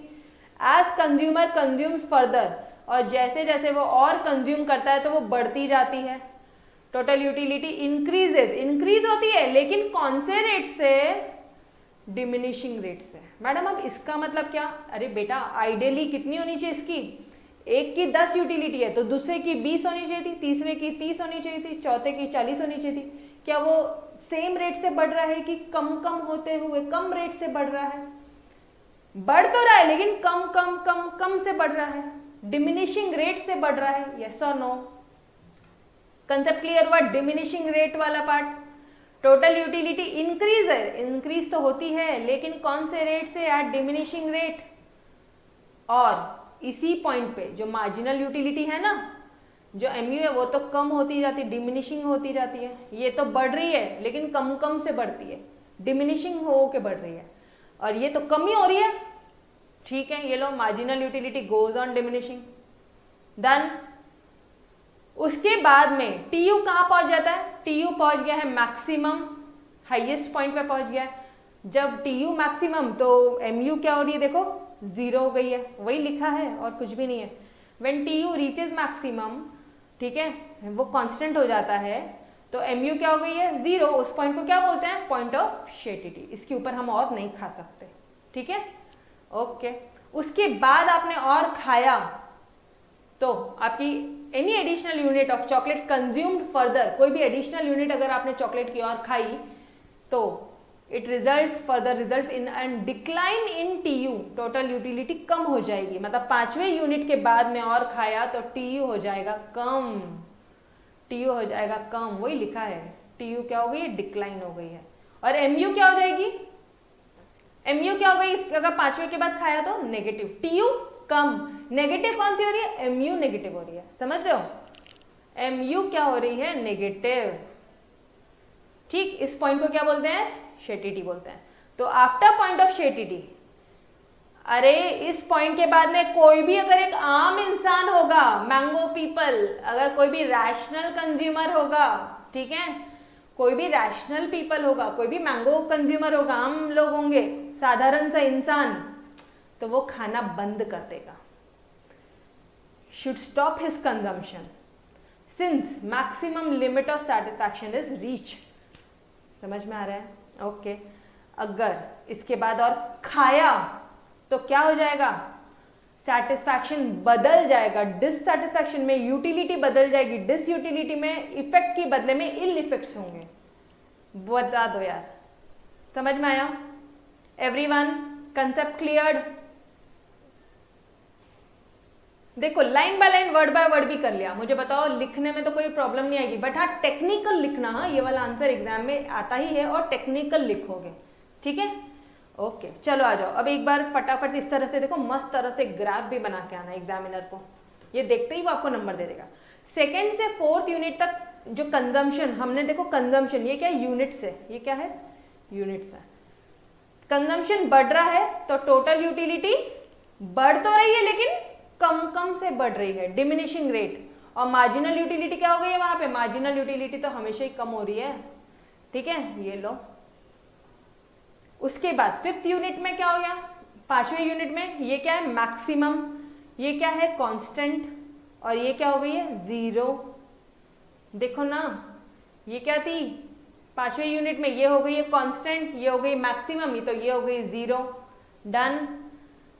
एज कंज्यूमर कंज्यूम्स फर्दर, और जैसे जैसे वो और कंज्यूम करता है तो वो बढ़ती जाती है। टोटल यूटिलिटी इंक्रीजेज, इंक्रीज होती है लेकिन कौन से रेट से, डिमिनिशिंग रेट से। मैडम अब इसका मतलब क्या, अरे बेटा आइडियली कितनी होनी चाहिए इसकी, एक की 10 यूटिलिटी है तो दूसरे की 20 होनी चाहिए थी, तीसरे की 30 होनी चाहिए थी, चौथे की 40 होनी चाहिए थी। क्या वो सेम रेट से बढ़ रहा है कि कम कम होते हुए कम रेट से बढ़ रहा है, बढ़ तो रहा है लेकिन कम कम कम कम से बढ़ रहा है, डिमिनिशिंग रेट से बढ़ रहा है, यस और नो। कंसेप्ट क्लियर हुआ, डिमिनिशिंग रेट वाला पार्ट। टोटल यूटिलिटी इंक्रीज है, इंक्रीज तो होती है लेकिन कौन से रेट से, एट डिमिनिशिंग रेट। और इसी पॉइंट पे जो मार्जिनल यूटिलिटी है ना, जो एमयू है वो तो कम होती जाती है, डिमिनिशिंग होती जाती है। ये तो बढ़ रही है लेकिन कम कम से बढ़ती है, डिमिनिशिंग हो के बढ़ रही है, और ये तो कम ही हो रही है। ठीक है, ये लो marginal utility goes on diminishing, done. उसके बाद में टीयू कहाँ पहुंच जाता है, टीयू पहुंच गया है मैक्सिमम, हाईएस्ट पॉइंट पे पहुंच गया है। जब टीयू मैक्सिमम तो एमयू क्या हो रही है, देखो 0 हो गई है, वही लिखा है और कुछ भी नहीं है। व्हेन टीयू रीचेज मैक्सिमम, ठीक है, वो कांस्टेंट हो जाता है, तो एमयू क्या हो गई है, 0। उस पॉइंट को क्या बोलते हैं, पॉइंट ऑफ शेटिटी। इसके ऊपर हम और नहीं खा सकते, ठीक है, ओके। उसके बाद आपने और खाया तो आपकी any additional unit of chocolate consumed further, कोई भी एडिशनल यूनिट अगर आपने चॉकलेट की और खाई तो it results further result in and decline in TU, total utility कम हो जाएगी। मतलब 5वें यूनिट के बाद में और खाया तो टीयू हो जाएगा कम, टीयू हो जाएगा कम, वही लिखा है। टीयू क्या हो गई है, डिक्लाइन हो गई है। और एमयू क्या हो जाएगी, एमयू क्या हो गई, अगर 5वें के बाद खाया तो नेगेटिव, टीयू कम, नेगेटिव कौन सी हो रही है, एमयू नेगेटिव हो रही है, समझ रहे हो, एमयू क्या हो रही है, नेगेटिव। ठीक, इस पॉइंट को क्या बोलते हैं, शेटिटी बोलते हैं। तो आफ्टर पॉइंट ऑफ शेटिटी, अरे इस पॉइंट के बाद में कोई भी अगर एक आम इंसान होगा, मैंगो पीपल, अगर कोई भी रैशनल कंज्यूमर होगा, ठीक है, कोई भी रैशनल पीपल होगा, कोई भी मैंगो कंज्यूमर होगा, आम लोग होंगे, साधारण सा इंसान, तो वो खाना बंद कर देगा, should stop his consumption since maximum limit of satisfaction is reach. समझ में आ रहा है, ओके। अगर इसके बाद और खाया तो क्या हो जाएगा, सेटिस्फैक्शन बदल जाएगा, डिससेटिस्फैक्शन में यूटिलिटी बदल जाएगी, डिस यूटिलिटी में इफेक्ट की बदले में इल इफेक्ट्स होंगे। बता दो यार, समझ में आया एवरीवन, कंसेप्ट क्लियर्ड। देखो line by line word by word भी कर लिया, मुझे बताओ लिखने में तो कोई प्रॉब्लम नहीं आएगी, बट हाँ टेक्निकल लिखना, हाँ ये वाला आंसर एग्जाम में आता ही है और टेक्निकल लिखोगे, ठीक है, ओके। चलो आ जाओ, अब एक बार फटाफट से इस तरह से देखो, मस्त तरह से ग्राफ भी बना के आना एग्जामिनर को, ये देखते ही वो आपको नंबर दे देगा। सेकेंड से 4th यूनिट तक जो कंजम्पशन हमने, देखो कंजम्पशन ये क्या है, यूनिट्स है, ये क्या है, यूनिट्स है। कंजम्पशन बढ़ रहा है तो टोटल यूटिलिटी बढ़ तो रही है लेकिन कम कम से बढ़ रही है, डिमिनिशिंग रेट। और मार्जिनल यूटिलिटी क्या हो गई है वहां पे, मार्जिनल यूटिलिटी तो हमेशा ही कम हो रही है, ठीक है, ये लो। उसके बाद 5th यूनिट में क्या हो गया, 5वें यूनिट में ये क्या है, मैक्सिमम, ये क्या है, कांस्टेंट, और ये क्या हो गई है, 0। देखो ना, ये क्या थी, 5वें यूनिट में ये हो गई है कांस्टेंट, ये हो गई मैक्सिमम, तो ये हो गई 0, डन।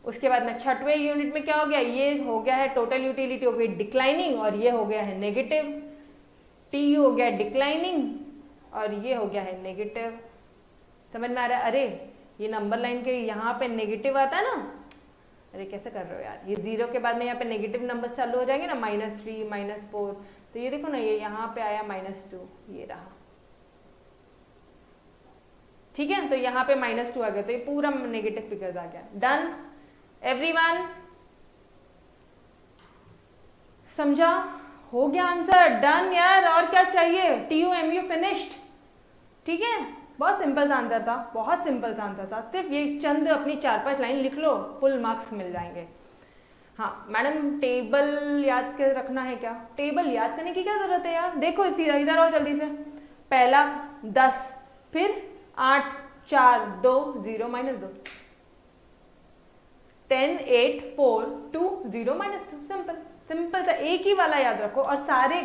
उसके बाद में 6वें यूनिट में क्या हो गया, ये हो गया है टोटल यूटिलिटी हो गई डिक्लाइनिंग, और ये हो गया है नेगेटिव, टीयू हो गया डिक्लाइनिंग और ये हो गया है नेगेटिव। समझ में आ रहा है, अरे ये नंबर लाइन के यहाँ पे नेगेटिव आता है ना, अरे कैसे कर रहे हो यार, ये 0 के बाद में यहाँ पे नेगेटिव नंबर्स चालू हो जाएंगे ना, -3 -4, तो ये देखो ना, ये यहाँ पे आया -2, ये रहा, ठीक है, तो यहाँ पे -2 आ गया, तो ये पूरा नेगेटिव फिगर्स आ गया, डन एवरीवन, समझा, हो गया आंसर, डन यार, और क्या चाहिए, टीयू एमयू फिनिश्ड, ठीक है, बहुत सिंपल सा आंसर था, बहुत सिंपल सा आंसर था, सिर्फ ये चंद अपनी 4-5 लाइन लिख लो, फुल मार्क्स मिल जाएंगे। हाँ मैडम, टेबल याद के रखना है क्या? टेबल याद करने की क्या जरूरत है यार, देखो सीधा इधर आओ जल्दी से। पहला 10, फिर 8, 4, 2, 0, -2, 10, 8, 4, 2, 0, -2। सिंपल सिंपल था, एक ही वाला याद रखो और सारे,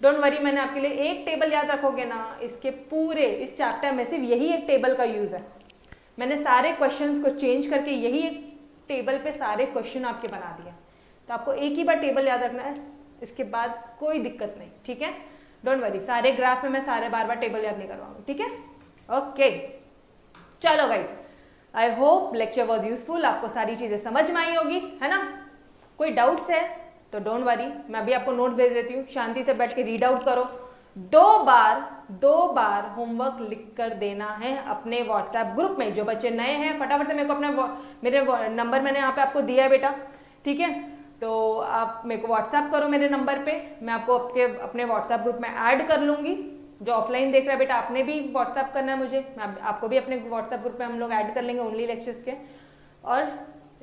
डोंट वरी, मैंने आपके लिए एक टेबल याद रखोगे ना, इसके पूरे इस चैप्टर में सिर्फ यही एक टेबल का यूज है। मैंने सारे क्वेश्चंस को चेंज करके यही एक टेबल पे सारे क्वेश्चन आपके बना दिए, तो आपको एक ही बार टेबल याद रखना है, इसके बाद कोई दिक्कत नहीं, ठीक है? डोंट वरी, सारे ग्राफ में मैं सारे बार बार टेबल याद नहीं करवाऊंगी, ठीक है? ओके चलो guys, I hope lecture was useful, आपको सारी चीजें समझ में आई होगी, है ना? कोई डाउट्स है तो डोंट वरी, मैं अभी आपको नोट भेज देती हूँ, शांति से बैठ के रीड आउट करो। 2 बार होमवर्क लिख कर देना है अपने व्हाट्सएप ग्रुप में। जो बच्चे नए हैं फटाफट से मेरे को मेरे नंबर मैंने यहाँ पे आपको दिया है बेटा, ठीक है? तो आप मेरे को व्हाट्सएप करो मेरे नंबर पे, मैं आपको अपने व्हाट्सएप ग्रुप में ऐड कर लूंगी। जो ऑफलाइन देख रहा है बेटा, आपने भी व्हाट्सएप करना है मुझे, मैं आपको भी अपने व्हाट्सएप ग्रुप में हम लोग ऐड कर लेंगे ओनली लेक्चर्स के। और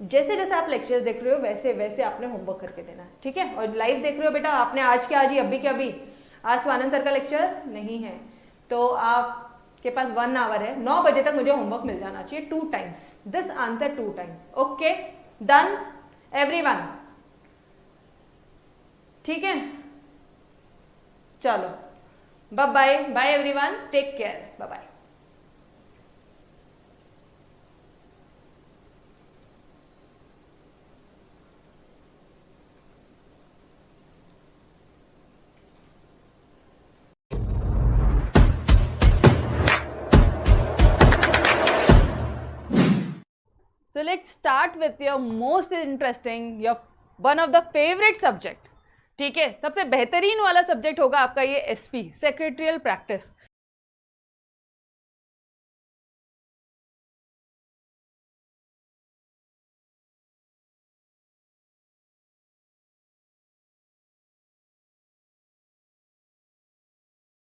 जैसे जैसे आप लेक्चर्स देख रहे हो वैसे वैसे आपने होमवर्क करके देना है, ठीक है? और लाइव देख रहे हो बेटा, आपने आज के आज ही अभी के अभी, आज तो आनंद सर का लेक्चर नहीं है, तो आपके पास 1 आवर है, 9 बजे तक मुझे होमवर्क मिल जाना चाहिए 2 times, this answer 2 time. Okay done everyone, ठीक है? चलो bye bye bye everyone, take care, bye bye. So let's start with your most interesting, your one of the favorite subject, ठीक है? सबसे बेहतरीन वाला सब्जेक्ट होगा आपका ये एसपी, सेक्रेटरियल प्रैक्टिस।